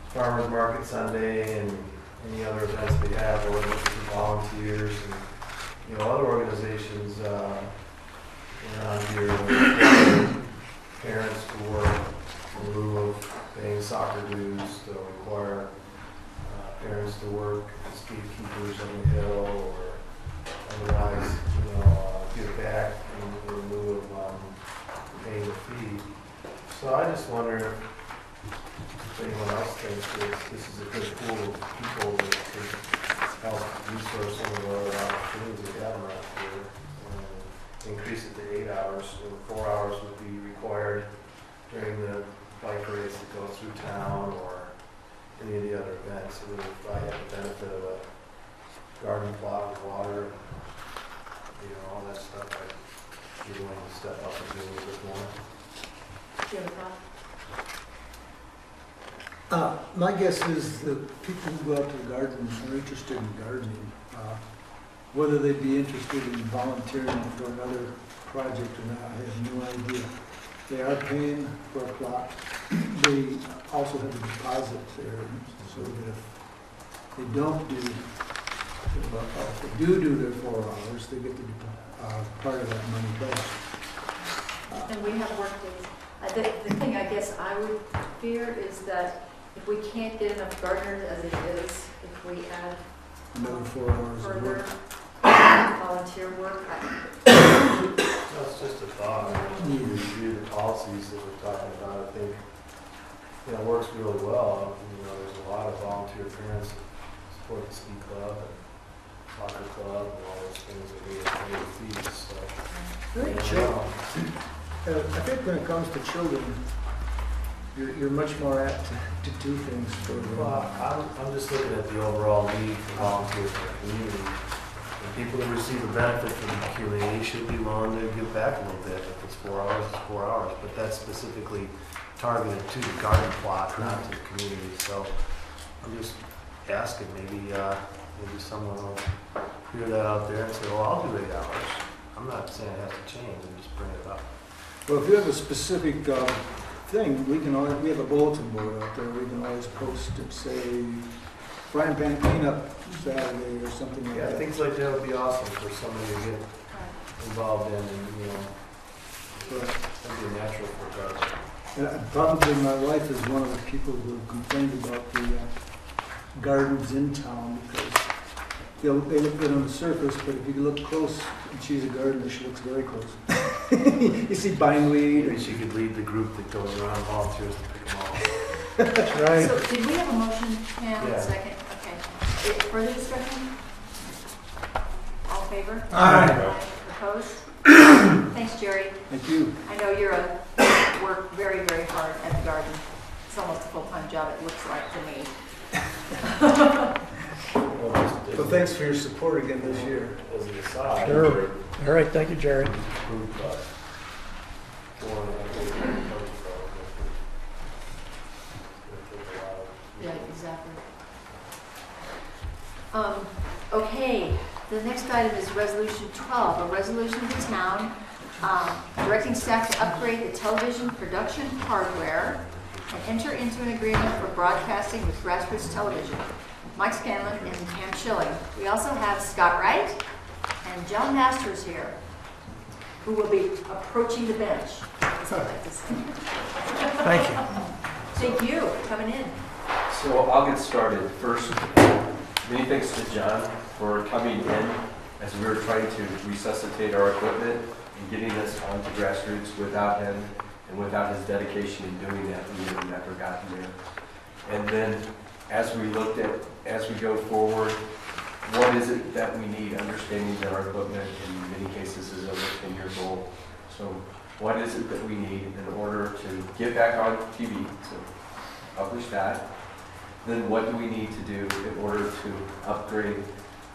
farmers market Sunday and any other events we have, or looking for volunteers and, you know, other organizations around here require parents to work in lieu of paying soccer dues, to require parents to work as gatekeepers on the hill, or otherwise, you know, give back in lieu of paying the fee. So I just wonder if anyone else thinks that this is a good pool of people that could help resource some of our opportunities we have around here, and increase it to 8 hours. So 4 hours would be required during the bike race that goes through town, or any of the other events. So if I have the benefit of a garden plot with water, you know, all that stuff, I'd be willing to step up and do a little bit more. Do you have a thought? My guess is that people who go out to the gardens are interested in gardening. Whether they'd be interested in volunteering for another project or not, I have no idea. They are paying for a plot. They also have a deposit there, so that if they don't do, if they do their 4 hours, they get the part of that money back. And we have work days. The thing I guess I would fear is that if we can't get enough gardeners as it is, if we add Another 4 hours of further work. volunteer work, That's just a thought. I mean, you review the policies that we're talking about. I think, you know, it works really well. You know, there's a lot of volunteer parents that support the ski club and soccer club and all those things that we have fees. So, you know, I think when it comes to children, you're much more apt to do things for them. well, I'm just looking at the overall need for volunteers in the community. And people that receive a benefit from the community should be willing to give back a little bit. If it's 4 hours, it's 4 hours. But that's specifically targeted to the garden plot, not to the community. So I'm just asking, maybe someone will figure that out there and say, well, I'll do 8 hours. I'm not saying it has to change, I'm just bringing it up. Well, if you have a specific thing, we have a bulletin board out there, we can always post it, say, frying pan cleanup Saturday or something like Yeah, that. things like that would be awesome for somebody to get involved in, and, you know, But, that'd be natural for us. probably my wife is one of the people who complained about the gardens in town because they look good on the surface, but if you look close and she's a gardener, she looks very close. You see bindweed. Maybe she could lead the group that goes around volunteers to pick them all. That's right. So did we have a motion, Pam, Yeah. second? Okay. Further discussion? All in favor? Aye. Opposed? Thanks, Jerry. Thank you. I know you're work very, very hard at the garden. It's almost a full-time job, it looks like to me. Well, thanks for your support again this year. As an aside. Sure. All right, thank you, Jerry. Yeah, exactly. Okay, the next item is Resolution 12, a resolution of the town directing staff to upgrade the television production hardware and enter into an agreement for broadcasting with Grassroots Television. Mike Scanlon and Pam Schilling. We also have Scott Wright and John Masters here, who will be approaching the bench. That's what I like to say. Thank you. Thank you for coming in. So I'll get started. First, many thanks to John for coming in as we were trying to resuscitate our equipment and getting us onto Grassroots. Without him and without his dedication in doing that, we would have never gotten there. And then as we go forward, what is it that we need, understanding that our equipment in many cases is over 10 years old. So what is it that we need in order to get back on TV, to publish that? Then what do we need to do in order to upgrade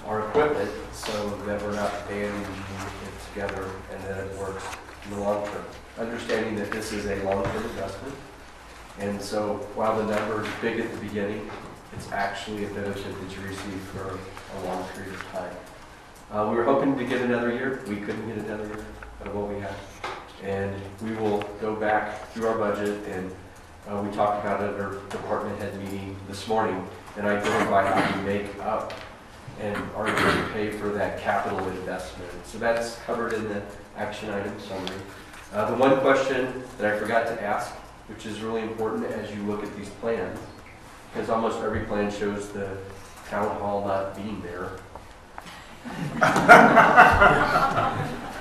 our equipment so that we're not banding it together and that it works in the long term? Understanding that this is a long-term investment. And so while the number is big at the beginning, it's actually a benefit that you receive for a long period of time. We were hoping to get another year. We couldn't get another year out of what we had. And we will go back through our budget, and we talked about it at our department head meeting this morning, and identify how we make up and are going to pay for that capital investment. So that's covered in the action item summary. The one question that I forgot to ask, which is really important as you look at these plans, because almost every plan shows the town hall not being there.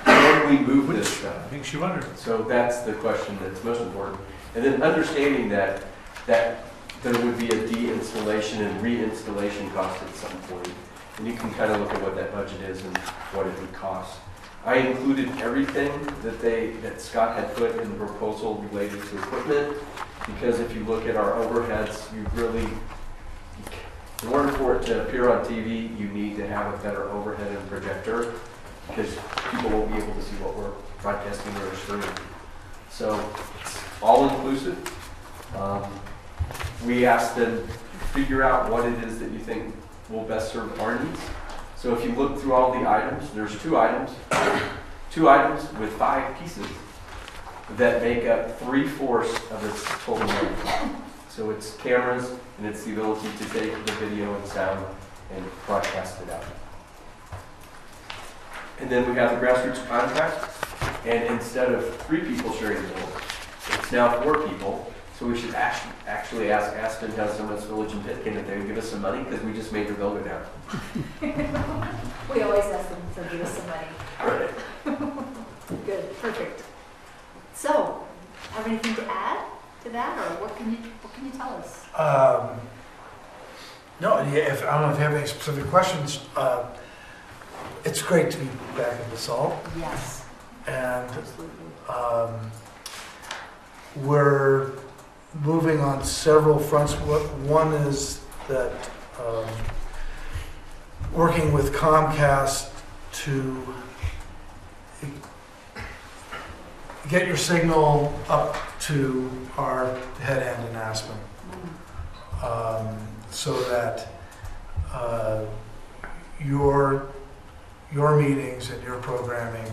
Can we move this stuff? Makes you wonder. So that's the question that's most important. And then understanding that there would be a de-installation and reinstallation cost at some point. And you can kind of look at what that budget is and what it would cost. I included everything that Scott had put in the proposal related to equipment, because if you look at our overheads, in order for it to appear on TV, you need to have a better overhead and projector, because people won't be able to see what we're broadcasting or streaming. So it's all inclusive. We asked them to figure out what it is that you think will best serve our needs. So if you look through all the items, there's two items with 5 pieces that make up 3/4 of its total money. So it's cameras, and it's the ability to take the video and sound and broadcast it out. And then we have the Grassroots contract, and instead of 3 people sharing the bill, it's now 4 people. So we should actually ask Aspen, Summits, Village, and Pitkin if they would give us some money, because we just made their bill go down. We always ask them to give us some money. Right. Good, perfect. So, have anything to add to that, or what can you tell us? No, yeah, I don't know if you have any specific questions. It's great to be back in Basalt, Yes, and absolutely. we're moving on several fronts. One is that working with Comcast to get your signal up to our head end in Aspen, so that your meetings and your programming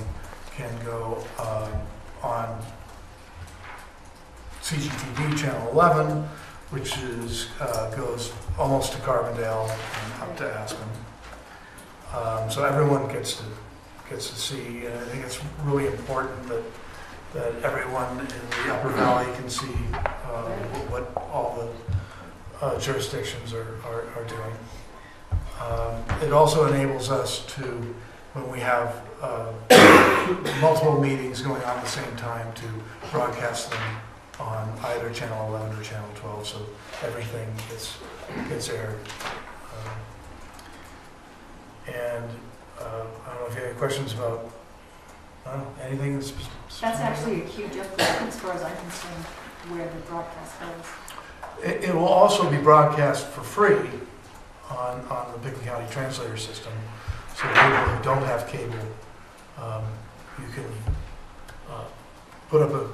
can go on CGTV Channel 11 which is, goes almost to Carbondale and up to Aspen. So everyone gets to see, and I think it's really important that everyone in the Upper Valley can see what all the jurisdictions are doing. It also enables us to, when we have multiple meetings going on at the same time, to broadcast them on either Channel 11 or Channel 12, so everything gets aired. And I don't know if you have any questions about anything that's That's actually a huge upgrade as far as I'm concerned, where the broadcast goes. It will also be broadcast for free on the Pickens County Translator System. So people who don't have cable, you can put up an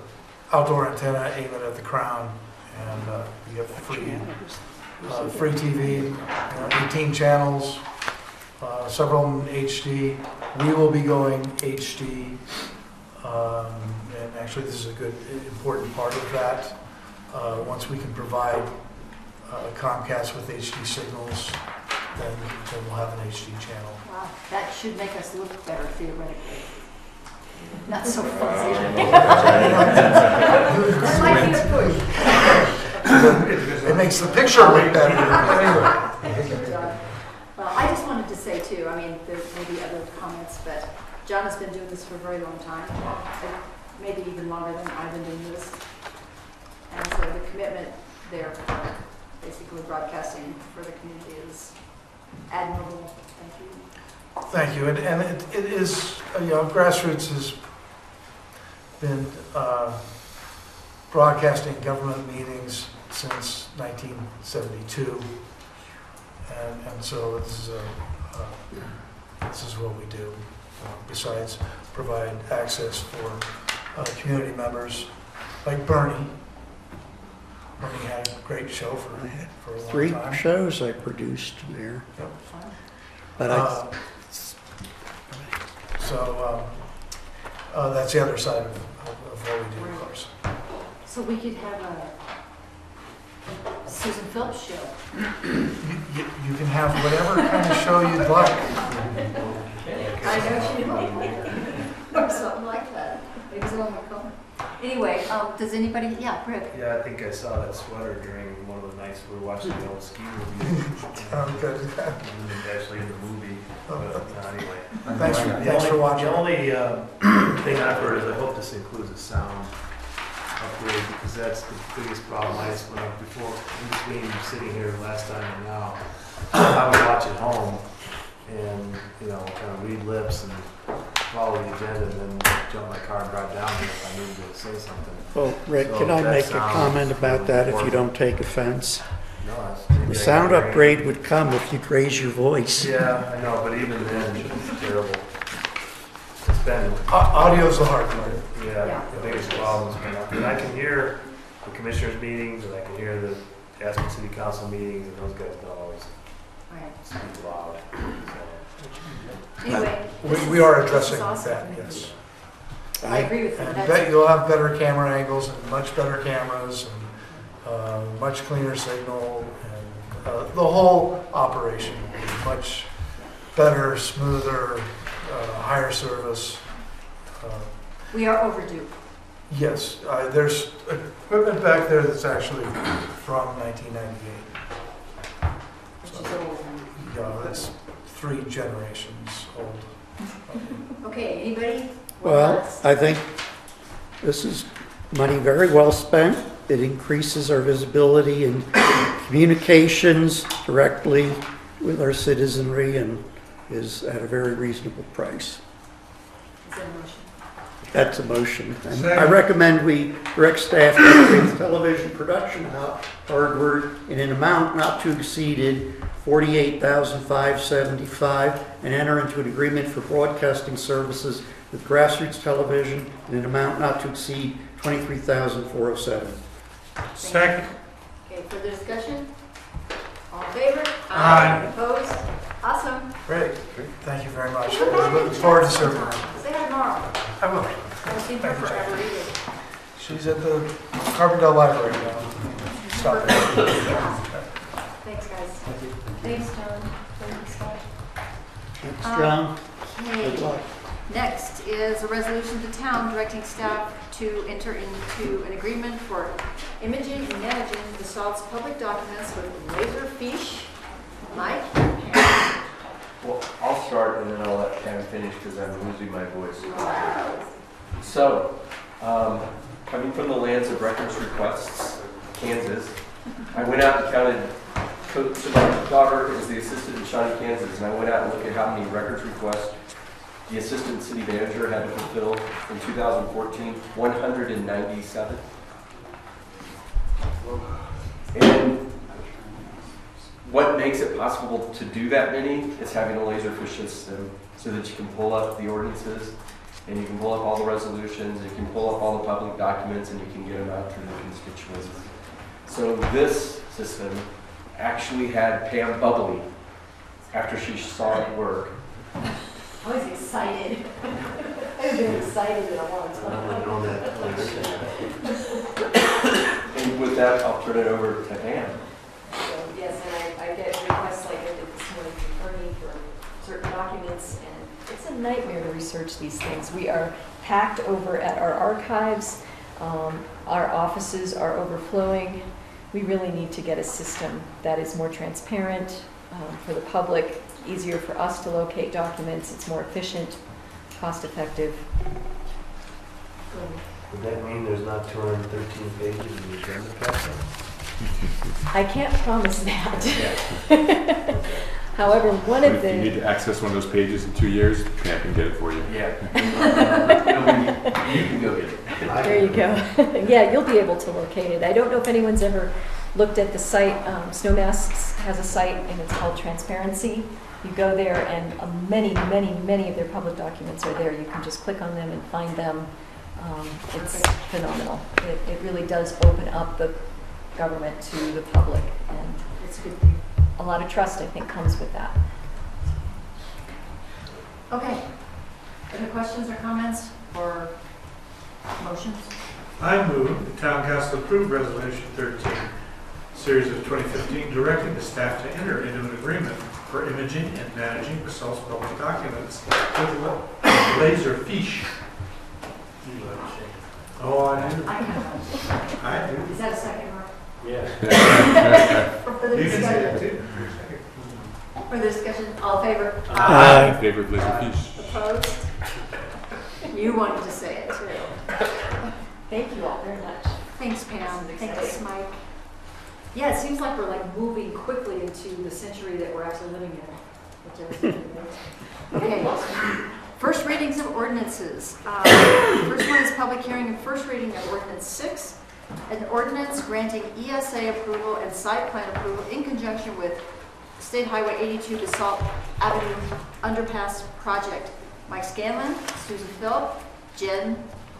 outdoor antenna, aim it at the crown, and you get free TV, 18 channels, several in HD. We will be going HD, and actually this is a good, important part of that. Once we can provide Comcast with HD signals, then we'll have an HD channel. Wow, that should make us look better theoretically. Not so fuzzy. That might be a push. It makes the picture look better. Well, I just wanted to say too, I mean, there may be other comments, but John has been doing this for a very long time, maybe even longer than I've been doing this. And so the commitment there for basically broadcasting for the community is admirable. Thank you. Thank you. And it is, Grassroots has been broadcasting government meetings since 1972. And so this is what we do, besides provide access for community members like Bernie. Bernie had a great show for a long 3 time. shows I produced there. Yep. But that's the other side of what we do, of course. So we could have a Susan Phillips show. You can have whatever kind of show you'd like. I know she might. Or something like that. Maybe someone will come. Anyway, does anybody, yeah, Rick? Yeah, I think I saw that sweater during one of the nights we were watching the old ski movie. Good. Actually in the movie, but anyway. Thanks for watching. The only thing I've heard is I hope this includes a sound upgrade, because that's the biggest problem I just went up before, in between sitting here last time and now. I would watch at home and, kind of read lips and follow the agenda, and then jump in my car and drive down here if I needed to say something. Well, Rick, So can I that make a sounds comment about that if you important. don't take offense? No, that's The maybe I sound can bring- upgrade would come if you'd raise your voice. Yeah, I know, but even then, it's terrible. It's been, Audio's the hard part. yeah, the biggest problem's been up. And I can hear the commissioners' meetings, and I can hear the Aspen City Council meetings, and those guys don't always Right. speak loud. Anyway. We are this is addressing awesome. that, yes. I agree with you. And That's- you'll have better camera angles and much better cameras and much cleaner signal, and the whole operation will be much better, smoother, higher service. We are overdue. Yes, there's equipment back there that's actually from 1998. Which is old. That's 3 generations old. Okay, anybody? Well, I think this is money very well spent. It increases our visibility and communications directly with our citizenry and is at a very reasonable price. Is there a motion? That's a motion. And I Second. recommend we direct staff to upgrade television production hardware in an amount not to exceed $48,575 and enter into an agreement for broadcasting services with Grassroots Television in an amount not to exceed $23,407. Second. Okay, further discussion? All in favor? Aye. Opposed? Awesome. Great, thank you very much. Come back Looking forward to serving her. Say hi tomorrow. I will. I haven't seen her forever either. She's at the Carbondale Library now. Stop. Thanks, guys. Thanks, John. Thank you, Scott. Thanks, John. Okay. Good luck. Next is a resolution to town directing staff to enter into an agreement for imaging and managing Basalt's public documents with Laserfiche. Mike? Well, I'll start and then I'll let Pam finish because I'm losing my voice. So, coming from the lands of records requests, Kansas, I went out and counted, so my daughter is the assistant in Shawnee, Kansas, and I went out and looked at how many records requests the assistant city manager had to fulfill in 2014, 197. And what makes it possible to do that many is having a Laserfiche system so that you can pull up the ordinances and you can pull up all the resolutions, you can pull up all the public documents, and you can get them out to the constituents. So this system actually had Pam bubbly after she saw it work. I was excited. I've been excited in a long time. And with that, I'll turn it over to Pam. So, yes, and I get requests like I did this morning from Bernie for certain documents, and it's a nightmare to research these things. We are packed over at our archives. Our offices are overflowing. We really need to get a system that is more transparent for the public, easier for us to locate documents. It's more efficient, cost-effective. Would that mean there's not 213 pages in the agenda packet? I can't promise that. However, one of If you need to access one of those pages in 2 years, Pam can get it for you. Yeah. You can go get it. There you go. Yeah, you'll be able to locate it. I don't know if anyone's ever looked at the site. Snowmasks has a site, and it's called Transparency. You go there, and many of their public documents are there. You can just click on them and find them. It's phenomenal. It really does open up the government to the public, and it's good. A lot of trust, I think, comes with that. Okay. Any questions or comments or motions? I move the town council approve resolution 13, series of 2015, directing the staff to enter into an agreement for imaging and managing Basalt's public documents with Laserfiche. Oh, I do. I do. Is that a second, Mark? Yes. For further You can say discussion? it too. Further discussion? All in favor? Aye. In favor of Laserfiche. Opposed? You wanted to say it too. Thank you all very much. Thanks, Pam. This is Thanks, exciting. Mike. Yeah, it seems like we're like moving quickly into the century that we're actually living in. Okay. First readings of ordinances. First one is public hearing and first reading of ordinance 6. An ordinance granting ESA approval and site plan approval in conjunction with State Highway 82 Basalt Avenue Underpass Project. Mike Scanlon, Susan Phillip, Jen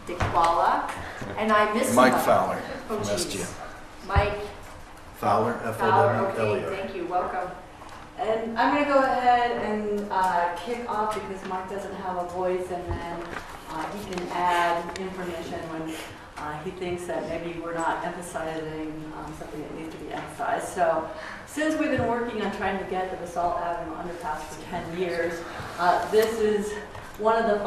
DeKwala, and I missed Mike somebody. Fowler Oh, from geez. SGM. Mike Fowler, Fowler, F-O-W-L-E-R. okay, thank you, welcome. And I'm going to go ahead and kick off because Mark doesn't have a voice, and then he can add information when he thinks that maybe we're not emphasizing something that needs to be emphasized. So since we've been working on trying to get the Basalt Avenue underpass for 10 years, this is one of the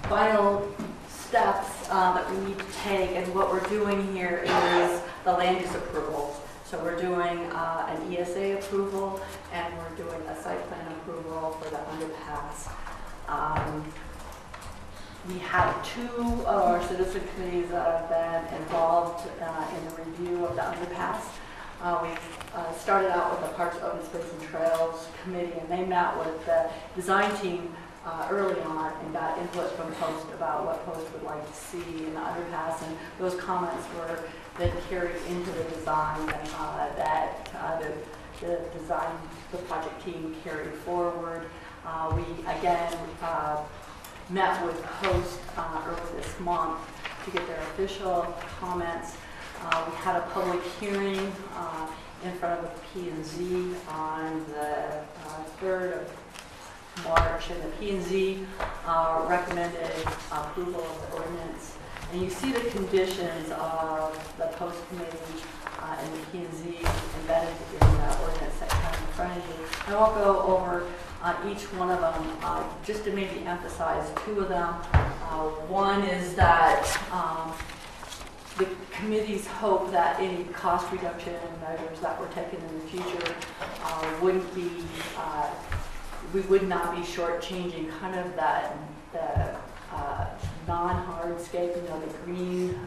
final steps that we need to take, and what we're doing here is the land use approval. So we're doing an ESA approval, and we're doing a site plan approval for the underpass. We have 2 of our citizen committees that have been involved in the review of the underpass. We've started out with the Parks, Open Space and Trails Committee, and they met with the design team early on and got input from Post about what Post would like to see in the underpass, and those comments were then carried into the design that the project team carried forward. We again met with Post earlier this month to get their official comments. We had a public hearing in front of the P&Z on the 3rd of March, and the P&Z recommended approval of the ordinance And you see the conditions of the post committee and the P&Z embedded in the ordinance that you have in front of you. I won't go over each one of them, just to maybe emphasize two of them. One is that the committee's hope that any cost reduction measures that were taken in the future wouldn't be, we would not be shortchanging kind of that the non-hardscape, you know, the green,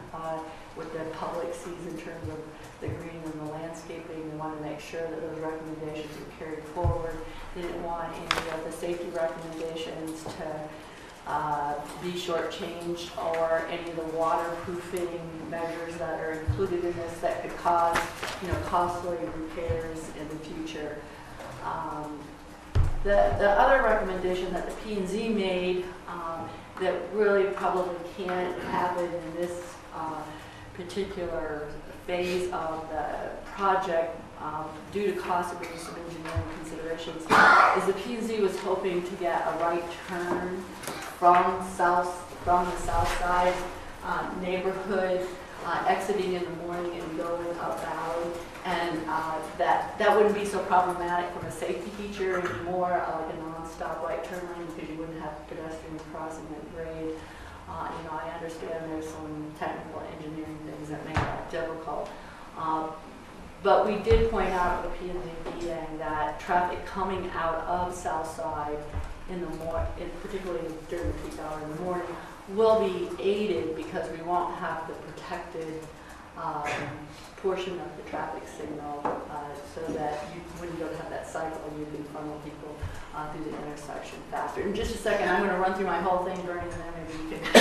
what the public sees in terms of the green and the landscaping. We want to make sure that those recommendations are carried forward. They didn't want any of the safety recommendations to be shortchanged, or any of the waterproofing measures that are included in this that could cause, you know, costly repairs in the future. The other recommendation that the P&Z made that really probably can't happen in this particular phase of the project due to cost and some engineering considerations is the P&Z was hoping to get a right turn from the south side neighborhood, exiting in the morning and going up valley, and that wouldn't be so problematic from a safety feature anymore, like a non-stop right turn lane, because you wouldn't have pedestrians crossing at grade. You know, I understand there's some technical engineering things that make that difficult. But we did point out at the P&Z meeting that traffic coming out of Southside in the particularly during the peak hour in the morning, will be aided because we won't have the protected portion of the traffic signal, so that when you don't have that cycle, you can funnel people through the intersection faster. In just a second, I'm going to run through my whole thing, Bernie, and then maybe you can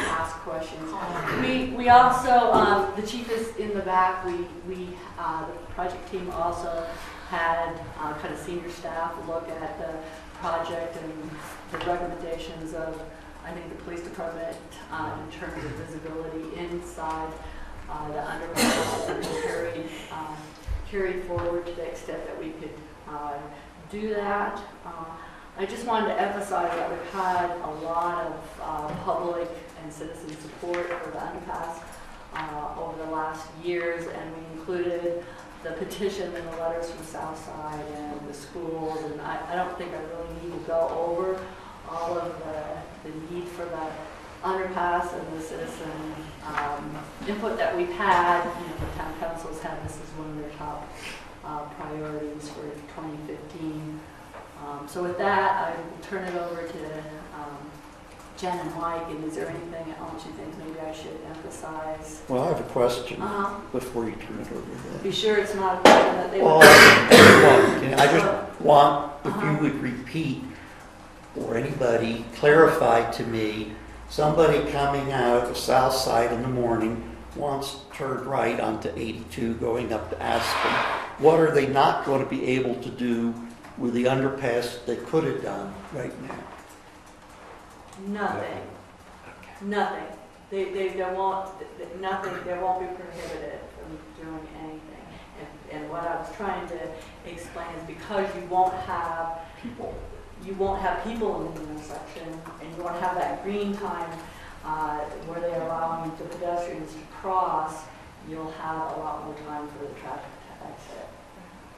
ask questions. We also, the chief is in the back. The project team also had kind of senior staff look at the project and the recommendations of, I think, the police department in terms of visibility inside the underpass, and carried forward to the extent that we could do that. I just wanted to emphasize that we've had a lot of public and citizen support for the underpass over the last years, and we included the petition and the letters from Southside and the schools, and I don't think I really need to go over all of the need for the underpass and the citizen input that we've had. You know, the town council's had this as one of their top priorities for 2015. So with that, I will turn it over to Jen and Mike, and is there anything else you think maybe I should emphasize? Well, I have a question before you turn it over to them. Be sure it's not a question that they Well, would... I just want, if you would repeat, or anybody clarify to me, somebody coming out of the south side in the morning wants to turn right onto 82 going up to Aspen. What are they not going to be able to do with the underpass they could have done right now? Nothing. Nothing. They won't, nothing, they won't be prohibited from doing anything. And what I was trying to explain is because you won't have people in the intersection, and you won't have that green time where they're allowing the pedestrians to cross, you'll have a lot more time for the traffic to exit.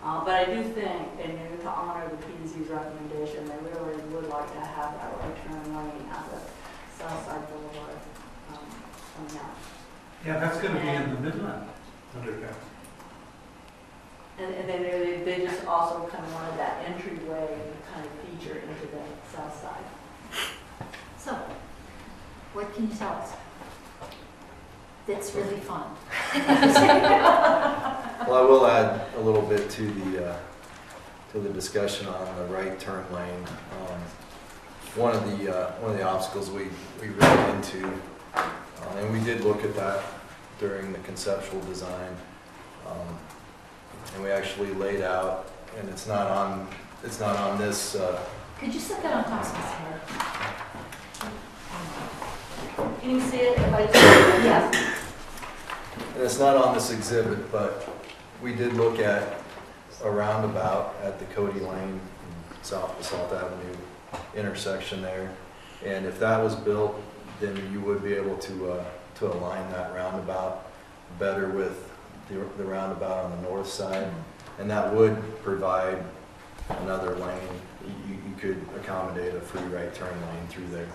But I do think, and to honor the P&Z's recommendation, they really would like to have that right turn lane out of Southside Boulevard coming out. Yeah, that's going to be in the Midland underpass. And then they just also kind of wanted that entryway kind of feature into the south side. So, what can you tell us? That's really fun. Well, I will add a little bit to the discussion on the right turn lane. One of the obstacles we ran into, and we did look at that during the conceptual design, and we actually laid out, and it's not on this. Could you set that on top of his head? Can you see it? If I yes. And it's not on this exhibit, but we did look at a roundabout at the Cody Lane, South Basalt Avenue intersection there. And if that was built, then you would be able to to align that roundabout better with the roundabout on the north side. And that would provide another lane. You could accommodate a free right turn lane through there.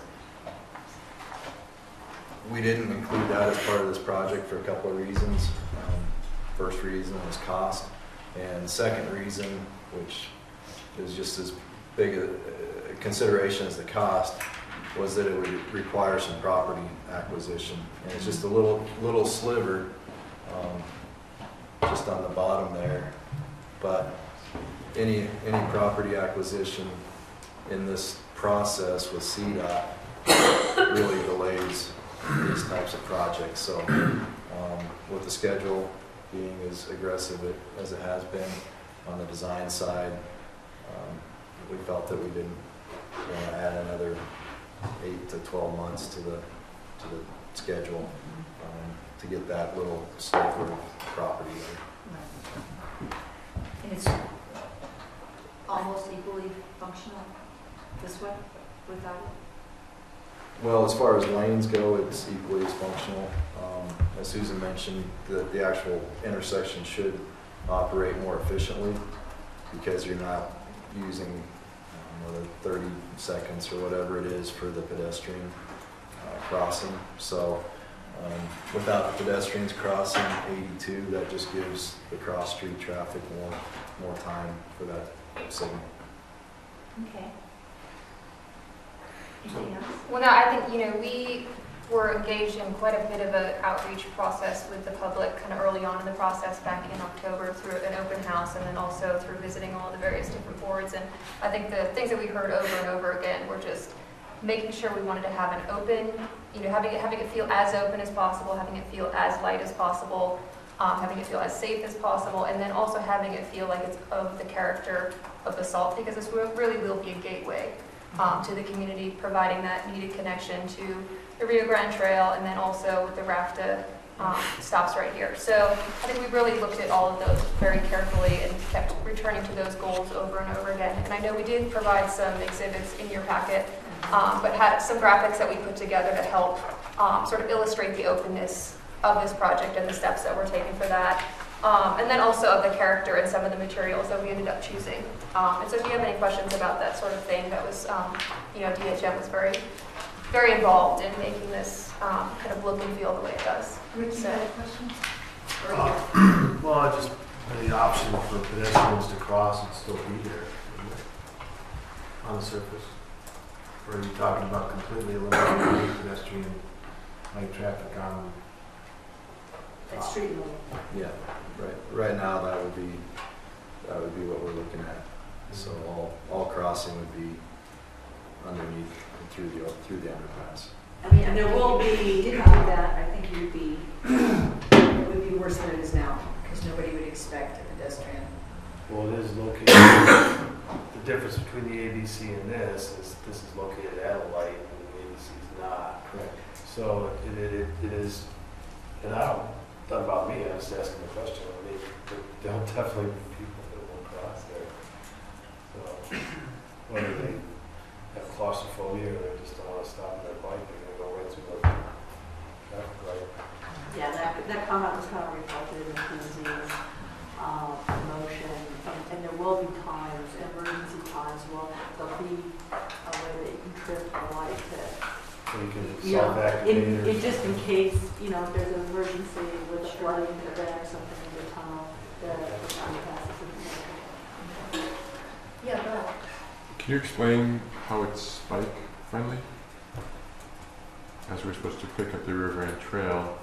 We didn't include that as part of this project for a couple of reasons. First reason was cost, and second reason, which is just as big a consideration as the cost, was that it would require some property acquisition. And it's just a little sliver just on the bottom there. But any property acquisition in this process with CDOT really delays these types of projects. So with the schedule being as aggressive as it has been on the design side, we felt that we didn't want to add another 8 to 12 months to the schedule to get that little sliver of property there. And it's almost equally functional this way without it? Well, as far as lanes go, it's equally as functional. As Susan mentioned, the actual intersection should operate more efficiently because you're not using the 30 seconds or whatever it is for the pedestrian crossing. So without the pedestrians crossing 82, that just gives the cross-street traffic more time for that signal. Okay. Anything else? Well, no, I think, we were engaged in quite a bit of an outreach process with the public kind of early on in the process back in October through an open house and then also through visiting all the various different boards. And I think the things that we heard over and over again were just making sure we wanted to have an open, having it feel as open as possible, having it feel as light as possible, having it feel as safe as possible, and then also having it feel like it's of the character of Basalt, because this really will be a gateway to the community, providing that needed connection to the Rio Grande Trail, and then also with the RAFTA stops right here. So I think we really looked at all of those very carefully and kept returning to those goals over and over again. And I know we did provide some exhibits in your packet, but had some graphics that we put together to help sort of illustrate the openness of this project and the steps that we're taking for that. And then also of the character and some of the materials that we ended up choosing. And so if you have any questions about that sort of thing, that was, DHM was very, very involved in making this kind of look and feel the way it does. Rick, you had a question? Well, just the option for pedestrians to cross and still be there, isn't it? On the surface. Or are you talking about completely eliminating pedestrian light traffic on? At street level. Yeah, right now that would be what we're looking at. So all crossing would be underneath and through the underpass. I mean, and there will be, if you did do that, I think it would be worse than it is now, because nobody would expect a pedestrian. Well, it is located, the difference between the ABC and this is located at a light and the ABC is not. Correct. So it is, and I don't, not about me, I'm just asking the question. I mean, there will definitely be people that will cross there. So whether they have claustrophobia or they just don't want to stop on their bike, they're going to go right through the traffic light. Yeah, that comment was kind of reflected in PZ's motion, and there will be times, emergency times, there'll be a way that you can trip the light that, So you can self-activate. just in case, if there's an emergency with a flooding event or something in the tunnel, the county passes it. Yeah, go. Can you explain how it's bike friendly? As we're supposed to pick up the Rio Grande Trail,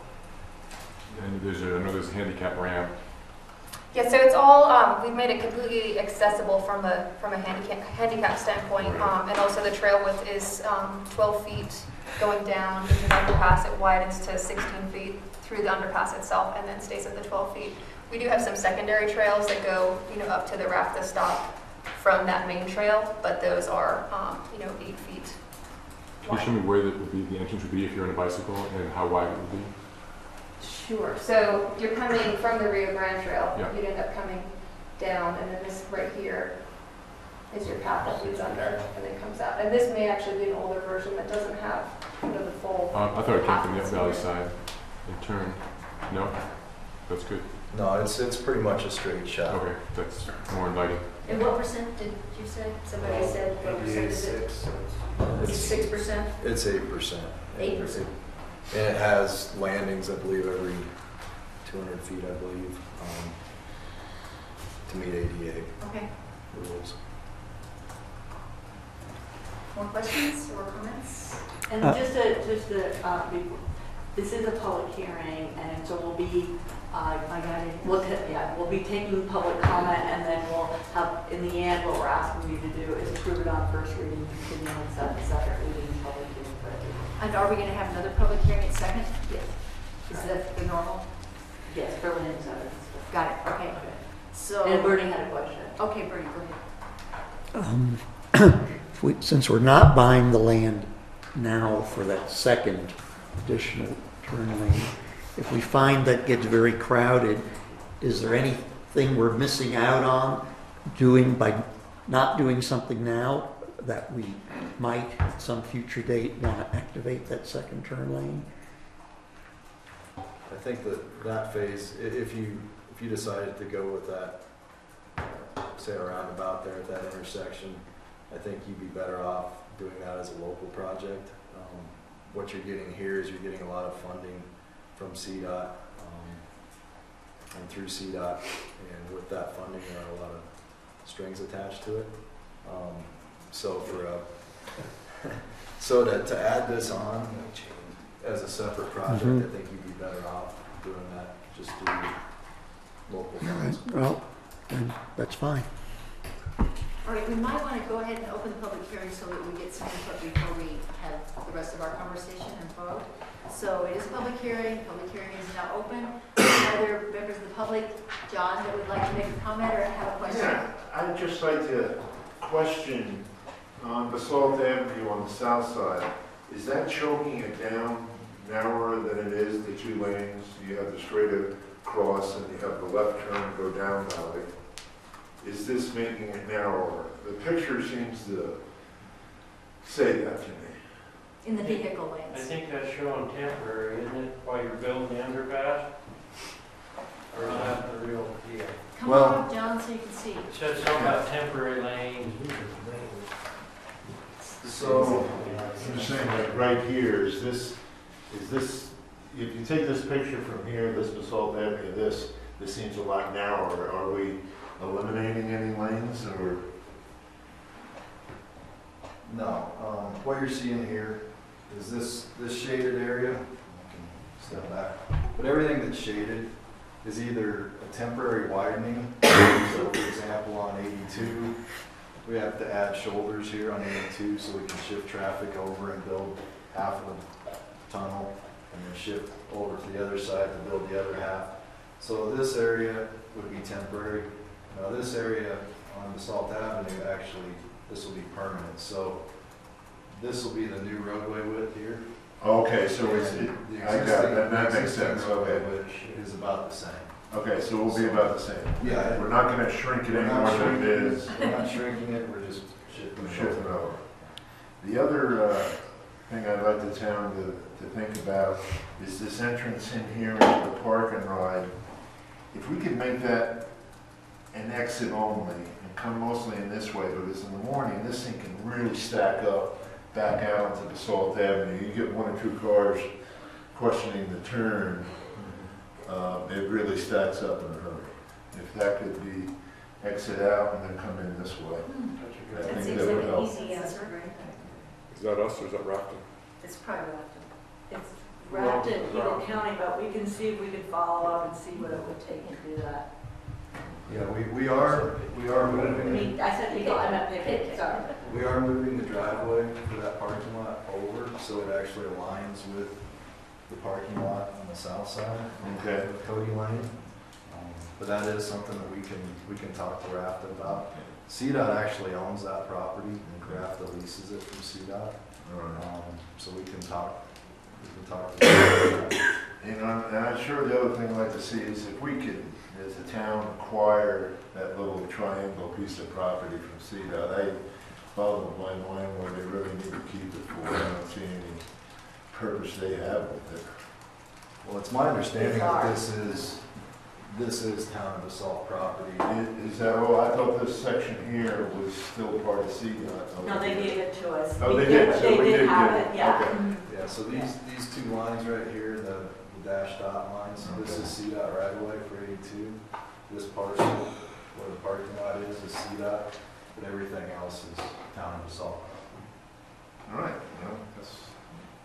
and I know there's a handicap ramp. Yeah, so it's all, we've made it completely accessible from a handicap standpoint, and also the trail width is 12 feet going down into the underpass. It widens to 16 feet through the underpass itself and then stays at the 12 feet. We do have some secondary trails that go, up to the RAFTA stop from that main trail, but those are, 8 feet Can you show me where the entrance would be if you're on a bicycle and how wide it would be? Sure. So you're coming from the Rio Grande Trail. Yeah. You'd end up coming down, and then this right here is your path that leads under and then comes out. And this may actually be an older version that doesn't have the full. I thought it came from the path. valley side. and turn. No? That's good. No, it's pretty much a straight shot. Okay, that's more inviting. And what percent did you say? Somebody said, what percent is it? It's 6%? It's 8%. 8%. And it has landings, I believe, every 200 feet, I believe, to meet ADA Okay. rules. More questions or comments? And just to, this is a public hearing, and so we'll be, we'll be taking public comment, and then we'll have, in the end, what we're asking you to do is approve it on first reading, continue on second reading, public hearing. And are we going to have another public hearing at second? Yes. Is that the normal? Yes, for Lynn, so. Got it, okay. So. And Bernie had a question. Okay, Bernie, go ahead. Since we're not buying the land now for that second additional turn lane, if we find that gets very crowded, is there anything we're missing out on by not doing something now that we might at some future date want to activate that second turn lane? I think that phase, if you decided to go with that, say a roundabout there at that intersection, I think you'd be better off doing that as a local project. What you're getting here is you're getting a lot of funding from CDOT and through CDOT, and with that funding there are a lot of strings attached to it. So to add this on as a separate project, I think you'd be better off doing that just through local funds. Well, then that's fine. All right, we might want to go ahead and open the public hearing so that we get some input before we have the rest of our conversation and vote. So it is a public hearing is now open. Are there members of the public, John, that would like to make a comment or have a question? Yeah, I'd just like to question on Basalt Avenue on the south side, is that choking it down narrower than it is, the 2 lanes? You have the straight across and you have the left turn go down valley. Is this making it narrower? The picture seems to say that to me. In the vehicle I lanes? think that's showing temporary, isn't it, while you're building the underpass? Or is that the real deal? Come on up, John, so you can see. It says something about temporary lanes. So, I'm just saying, like right here, is this, if you take this picture from here, this Basalt Avenue, this seems a lot narrower. Are we eliminating any lanes or? No, what you're seeing here is this shaded area. I can step back. But everything that's shaded is either a temporary widening. So for example, on 82, we have to add shoulders here on 82 so we can shift traffic over and build half of the tunnel and then shift over to the other side to build the other half. So this area would be temporary. Now this area on Basalt Avenue, actually, this will be permanent. So this will be the new roadway width here. Okay, so I got it, that makes sense, roadway okay. width is about the same. Okay, so we'll be about the same. Yeah. We're not gonna shrink it any more than it is. We're not shrinking it, we're just shifting it over. The other thing I'd like the town to think about is this entrance in here into the park and ride. If we could make that an exit only and come mostly in this way, because in the morning, this thing can really stack up back out onto Basalt Avenue. You get 1 or 2 cars questioning the turn, it really stacks up in a hurry. If that could be exit out and then come in this way, I That think seems that like would an help. easy answer. Is that us or is that Rafton? It's probably Rafton. It's wrapped in Eagle County, but we can see if we can follow up and see what it would take to do that. Yeah, we are I moving, mean, I said Eagle, I meant Pickett, sorry. we are moving the driveway for that parking lot over, so it actually aligns with the parking lot on the south side. Okay. With Cody Lane. But that is something that we can talk to Raft about. CDOT actually owns that property and Raft leases it from CDOT. So we can talk to them. And I'm sure the other thing I'd like to see is if we could, as a town, acquire that little triangle piece of property from CDOT. I follow the blind line where they really need to keep it for. I don't see any purpose they have with it. Well, it's my understanding It's that ours. this is town of Basalt property. Is that, oh, I thought this section here was still part of CDOT. No, they gave it to us. Oh, We they did, so They we did did have get it, yeah. Okay. Yeah, so these two lines right here, the dashed dot lines, this is CDOT right away for 82. This parcel where the parking lot is CDOT, but everything else is town of Basalt. All right, well, that's,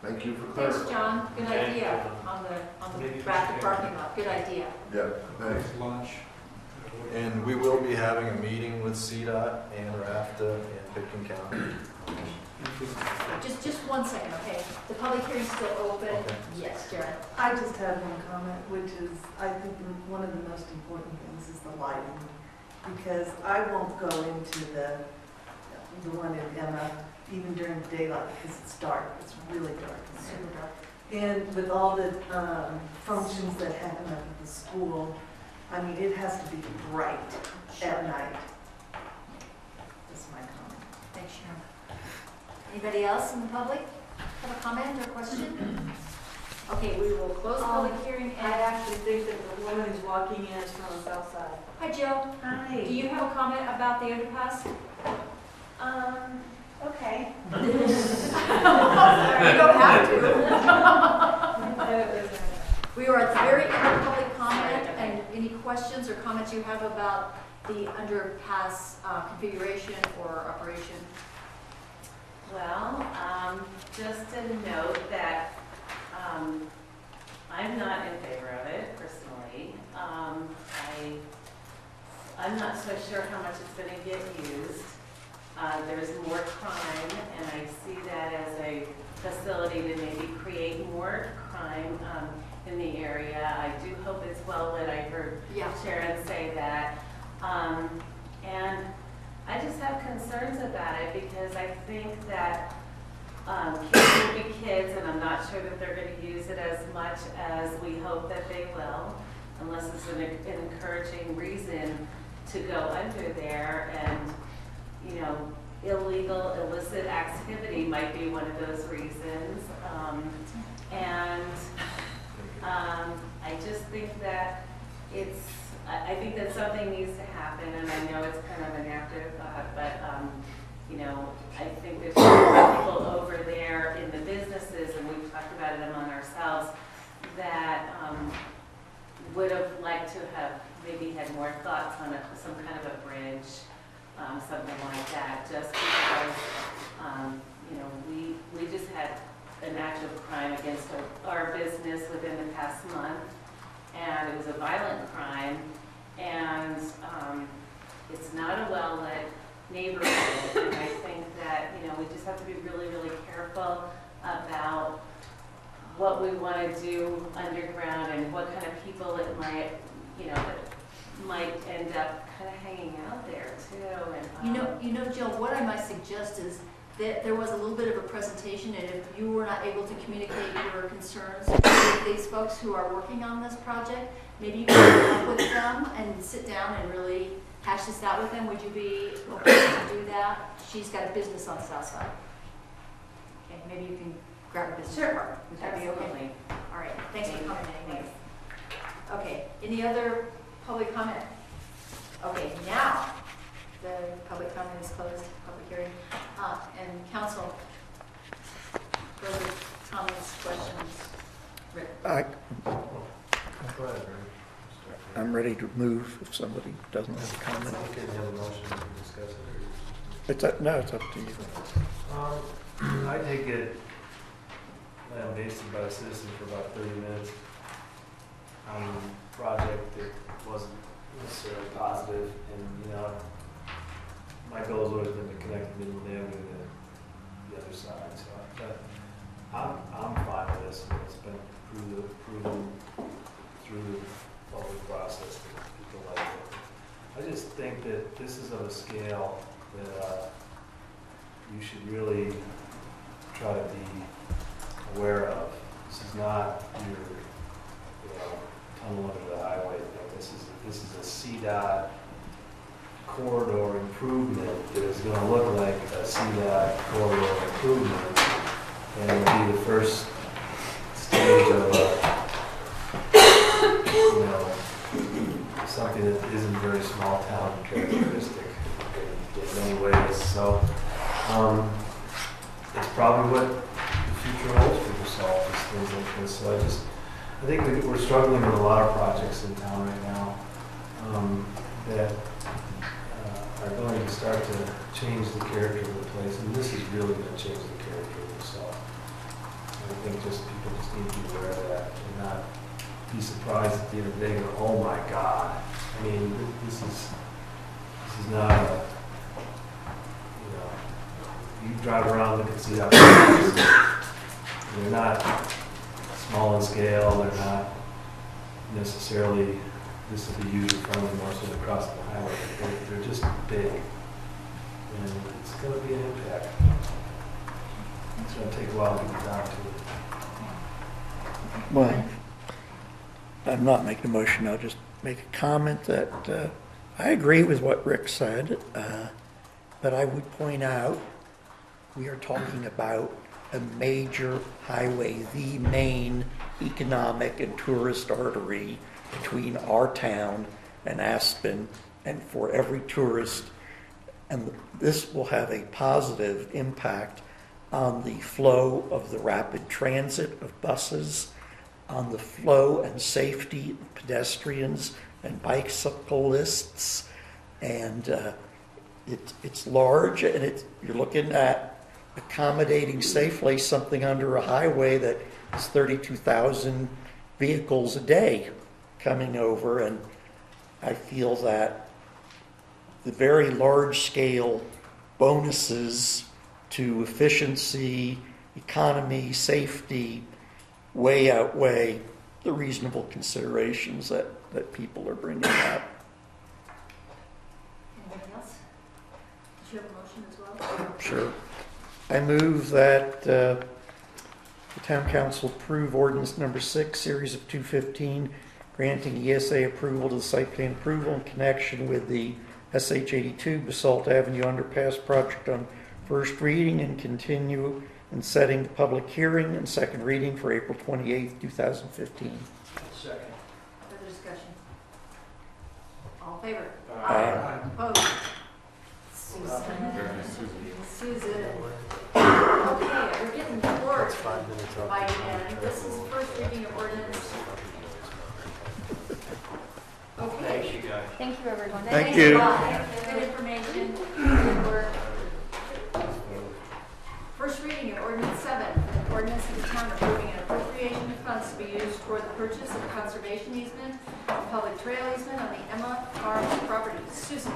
thank you for Thanks, clarifying. John. Good Okay. idea on the traffic parking lot. Good idea. Yeah, thanks. Lunch. And we will be having a meeting with CDOT and RAFTA in Pitkin County. Just 1 second, okay? The public hearing's still open. Okay. Yes, Jared. I just had one comment, which is, I think one of the most important things is the lighting. Because I won't go into the one in Emma, even during daylight, because it's dark, it's really dark. It's super dark. And with all the functions that happen at the school, I mean, it has to be bright at night. That's my comment. Thanks, Sharon. Anybody else in the public have a comment or question? Okay, we will close the public hearing I and, actually think that the woman who's walking in is from the south side. hi, Jill. Hi. Do you have a comment about the underpass? Okay. You don't have to. We are at the very end of public comment, and any questions or comments you have about the underpass configuration or operation? Well, just to note that I'm not in favor of it personally. I'm not so sure how much it's going to get used. There's more crime, and I see that as a facility to maybe create more crime in the area. I do hope it's well lit. I heard Sharon say that. And I just have concerns about it because I think that kids will be kids, and I'm not sure that they're going to use it as much as we hope that they will, unless it's an encouraging reason to go under there. And, you know, illegal, illicit activity might be one of those reasons. I just think that I think that something needs to happen, and I know it's kind of an afterthought, but, you know, I think there's people over there in the businesses, and we've talked about it among ourselves, that would have liked to have maybe had more thoughts on some kind of a bridge, something like that, just because, you know, we just had an act of crime against our business within the past month, and it was a violent crime, and it's not a well-lit neighborhood, and I think that, you know, we just have to be really, really careful about what we want to do underground and what kind of people it might, you know, might end up kind of hanging out there too. And, You know, Jill, what I might suggest is that there was a little bit of a presentation, and if you were not able to communicate your concerns with these folks who are working on this project, maybe you could come up with them and sit down and really hash this out with them. Would you be okay to do that? She's got a business on the south side. Okay, maybe you can grab a business card. Would that be okay? Absolutely. All right, thanks for coming anyways. Okay, any other public comment? Okay, now, the public comment is closed, public hearing. And council, further comments, questions? Rick? I'm ready to move if somebody doesn't have a comment. It's up to you. I did get lambasted by a citizen for about 30 minutes on a project that wasn't necessarily positive, and, you know, my goal has always been to connect the middle of them to the other side, so I'm fine with this. It's been proven through the public process that people like it. I just think that this is of a scale that you should really try to be aware of. This is not your tunnel under the highway thing. This is a CDOT corridor improvement that is going to look like a CDOT corridor improvement, and it'll be the first stage of a something that isn't very small town characteristic in many ways. So it's probably what the future holds for Basalt, is things like this. So I think we're struggling with a lot of projects in town right now that are going to start to change the character of the place, and this is really going to change the character of Basalt. I think people just need to be aware of that and not be surprised at the end of the day and go, oh my God. I mean, this is not a, you drive around and see how they're not small in scale, they're not necessarily, this will be used in front of them or sort of across the highway. They're just big. And it's going to be an impact. It's going to take a while to get down to it. Well, I'm not making a motion, I'll just make a comment that I agree with what Rick said, but I would point out we are talking about a major highway, the main economic and tourist artery between our town and Aspen, and for every tourist, and this will have a positive impact on the flow of the rapid transit of buses, on the flow and safety of pedestrians and bicyclists, and it's large, and you're looking at accommodating safely something under a highway that is 32,000 vehicles a day coming over, and I feel that the very large-scale bonuses to efficiency, economy, safety way outweigh the reasonable considerations that people are bringing up. Anybody else? Did you have a motion as well? Sure. I move that the Town Council approve ordinance number 6, series of 215, granting ESA approval to the site plan approval in connection with the SH82 Basalt Avenue Underpass project on first reading, and continue in setting the public hearing and second reading for April 28th, 2015. Second. Further discussion? All in favor? Aye. Opposed? Susan. Okay, we're getting towards by end. This is first reading of ordinance. Okay. Thank you, guys. Thank you, everyone. Thank you. Good information, good work. First reading of ordinance 7, an ordinance of the town approving an appropriation of funds to be used toward the purchase of a conservation easement and public trail easement on the Emma Farm property. Susan.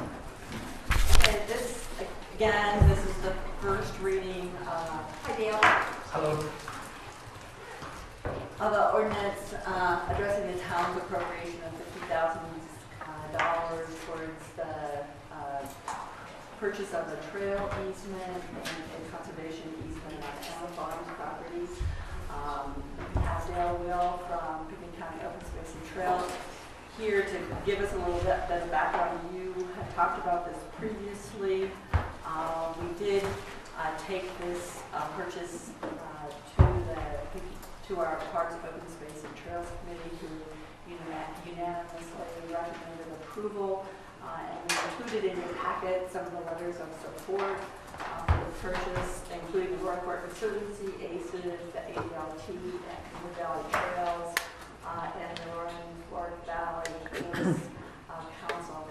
Okay, this, again, this is the first reading, hi Dale. Hello. Of the ordinance addressing the town's appropriation of $50,000 towards the purchase of a trail easement and a conservation easement on Emma Farms properties. Dale Will from Pickens County Open Space and Trails here to give us a little bit of background. You had talked about this previously. We did take this purchase to our Parks, Open Space and Trails Committee, who unanimously recommended approval. And we included in your packet some of the letters of support for the purchase, including the Roy Court Conservancy, ACES, the ADLT, the Valley Trails, and the Roaring Fork Valley Police Council.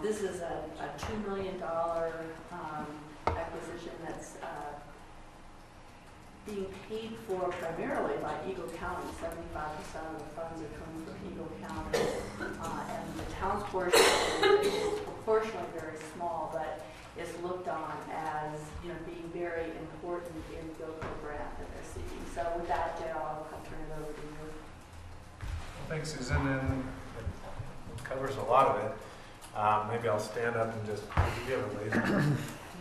This is a $2 million acquisition that's being paid for primarily by Eagle County. 75% of the funds are coming from Eagle County, and the town's portion is proportionally very small, but is looked on as being very important in the GoCo grant that they're seeking. So with that, Dale, I'll turn it over to you. Well, thanks, Susan, and it covers a lot of it. Maybe I'll stand up and just, do you have a laser?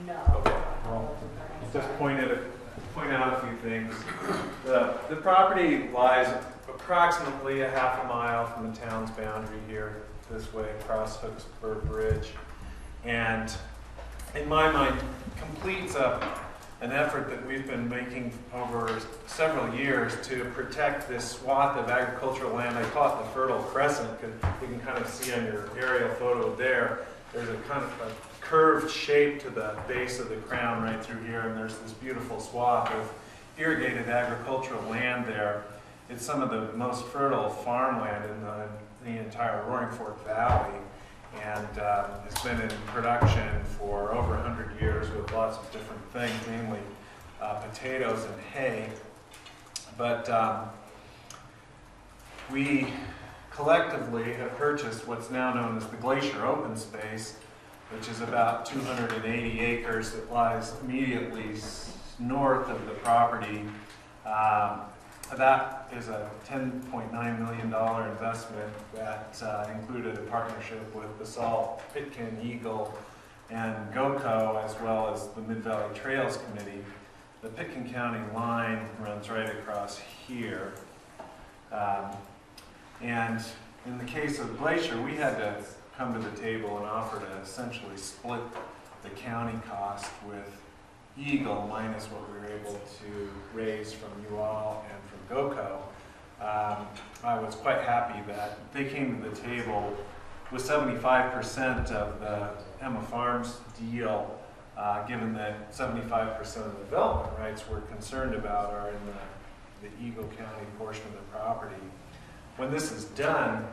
No. Okay. Well, just point out a few things. The property lies approximately a half a mile from the town's boundary here, this way across Hooksburg Bridge, and in my mind completes a an effort that we've been making over several years to protect this swath of agricultural land. I call it the Fertile Crescent, because you can kind of see on your aerial photo there, there's a kind of a curved shape to the base of the crown right through here, and there's this beautiful swath of irrigated agricultural land there. It's some of the most fertile farmland in the entire Roaring Fork Valley, and it's been in production for over 100 years with lots of different things, mainly potatoes and hay. But we collectively have purchased what's now known as the Glacier Open Space, which is about 280 acres that lies immediately north of the property. That is a $10.9 million investment that included a partnership with Basalt, Pitkin, Eagle, and GOCO, as well as the Mid-Valley Trails Committee. The Pitkin County line runs right across here. And in the case of Glacier, we had to come to the table and offer to essentially split the county cost with Eagle minus what we were able to raise from you all and from GOCO. I was quite happy that they came to the table with 75% of the Emma Farms deal, given that 75% of the development rights we're concerned about are in the Eagle County portion of the property. When this is done,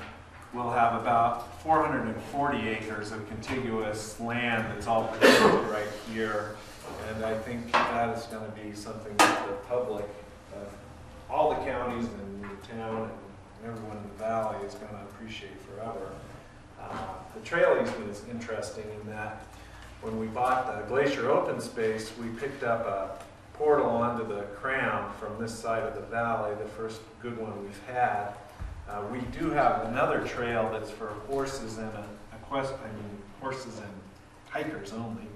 we'll have about 440 acres of contiguous land that's all protected right here. And I think that is going to be something that the public of all the counties and the town and everyone in the valley is going to appreciate forever. The trail easement is interesting in that when we bought the Glacier Open Space, we picked up a portal onto the crown from this side of the valley, the first good one we've had. We do have another trail that's for horses and horses and hikers only,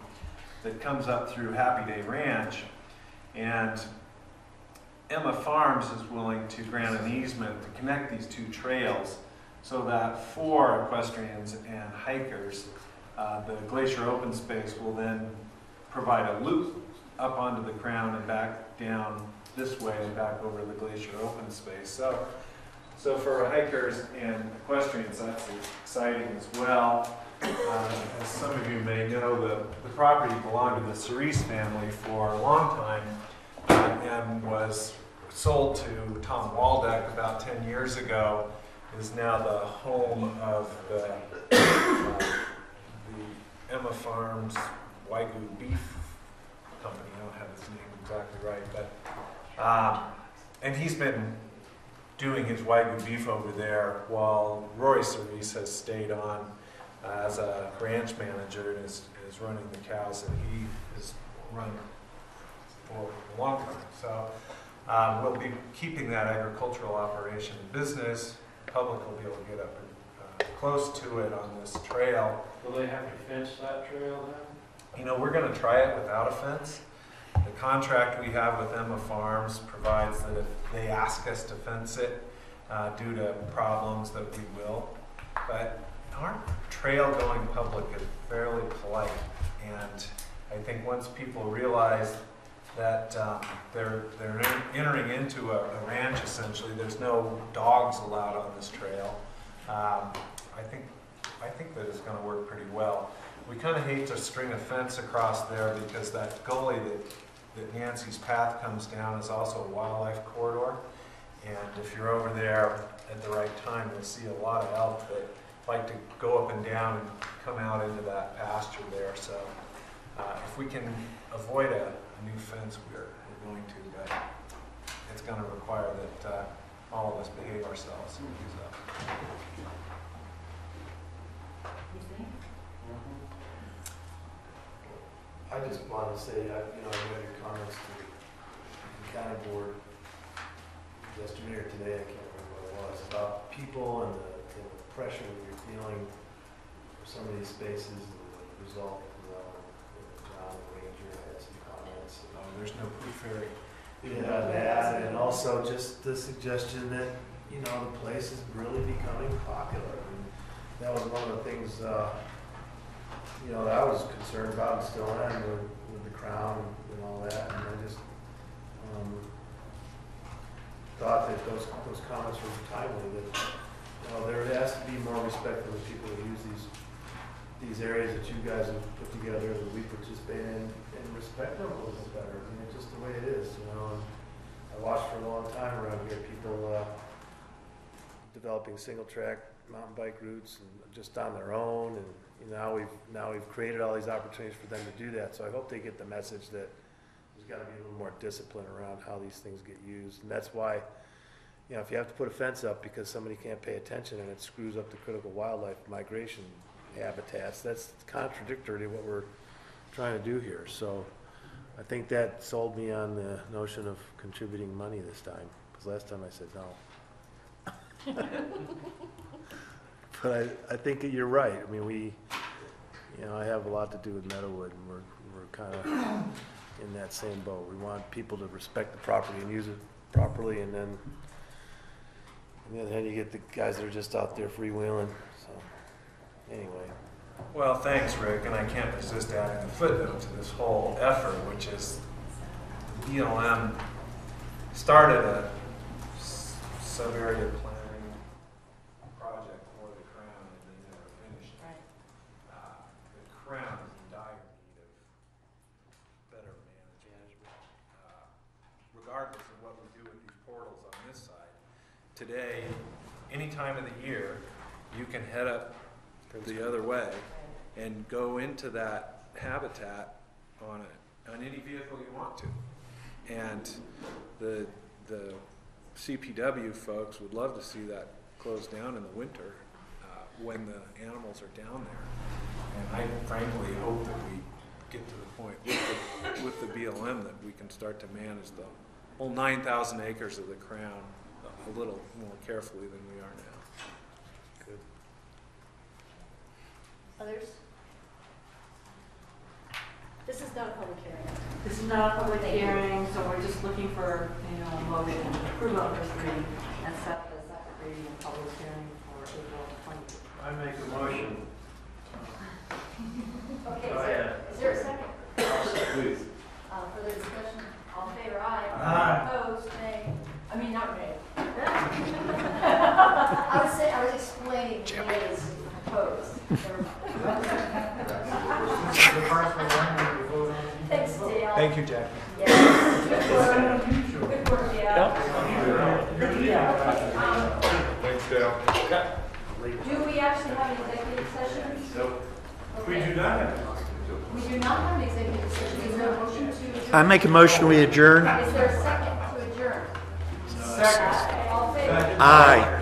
that comes up through Happy Day Ranch, and Emma Farms is willing to grant an easement to connect these two trails so that for equestrians and hikers, the Glacier Open Space will then provide a loop up onto the crown and back down this way and back over the Glacier Open Space. So for hikers and equestrians, that's exciting as well. As some of you may know, the property belonged to the Cerise family for a long time and was sold to Tom Waldeck about 10 years ago. It is now the home of the Emma Farms Wagyu Beef Company. I don't have his name exactly right, but and he's been doing his Wagyu beef over there while Roy Cerise has stayed on as a ranch manager and is running the cows that he has run for a long time. So we'll be keeping that agricultural operation in business. The public will be able to get up close to it on this trail. Will they have to fence that trail then? You know, we're going to try it without a fence. The contract we have with Emma Farms provides that if they ask us to fence it due to problems, that we will. But our trail going public is fairly polite, and I think once people realize that they're entering into a ranch essentially, there's no dogs allowed on this trail. I think that it's going to work pretty well. We kind of hate to string a fence across there because that gully that Nancy's path comes down is also a wildlife corridor. And if you're over there at the right time, you'll see a lot of elk that like to go up and down and come out into that pasture there. So if we can avoid a new fence, we're going to, but it's going to require that all of us behave ourselves. I just want to say, I read your comments to the county board yesterday or today, I can't remember what it was, about people and the pressure that you're feeling for some of these spaces and the result, John the Ranger had some comments. There's no proof fairy. Yeah, that, and also just the suggestion that, the place is really becoming popular. And that was one of the things, that I was concerned about and still am with the crown and all that, and I just thought that those comments were timely, that, you know, there has to be more respect for the people who use these areas that you guys have put together, that we participate in, and respect them a little bit better. I mean, it's just the way it is, you know. And I watched for a long time around here people developing single track mountain bike routes and just on their own, and now we've created all these opportunities for them to do that. So I hope they get the message that there's got to be a little more discipline around how these things get used, and that's why, you know, if you have to put a fence up because somebody can't pay attention and it screws up the critical wildlife migration habitats, that's contradictory to what we're trying to do here. So I think that sold me on the notion of contributing money this time, because last time I said no. But I think that you're right. I mean, I have a lot to do with Meadowwood, and we're kind of in that same boat. We want people to respect the property and use it properly, and then on the other hand, you get the guys that are just out there freewheeling. So anyway. Well, thanks, Rick, and I can't resist adding a footnote to this whole effort, which is the BLM started a sub-area planning project for the Crown, and they never finished it. Right. The Crown is in dire need of better management. Regardless of what we do with these portals on this side, today, any time of the year, you can head up the other way and go into that habitat on any vehicle you want to. And the CPW folks would love to see that closed down in the winter when the animals are down there. And I frankly hope that we get to the point with the BLM that we can start to manage the whole 9,000 acres of the Crown a little more carefully than we are now. Good. Others? This is not a public hearing. This is not a public hearing, so we're just looking for, a motion to approve on first reading and set the second reading and public hearing for April 20th. I make a motion. Okay, Go ahead. is there a second? Please. Further discussion? All in favor, aye. Aye. Opposed, nay. I mean, not nay. I was explaining the nays opposed. Never mind. Thanks, Dale. Thank you, Jackie. Yes. Good work, Dale. Thanks, Dale. Do we actually have an executive session? Nope. Okay. We do not have. We do not have an executive session. Is there a motion to adjourn? I make a motion we adjourn. Is there a second to adjourn? Second. All in favor? Aye.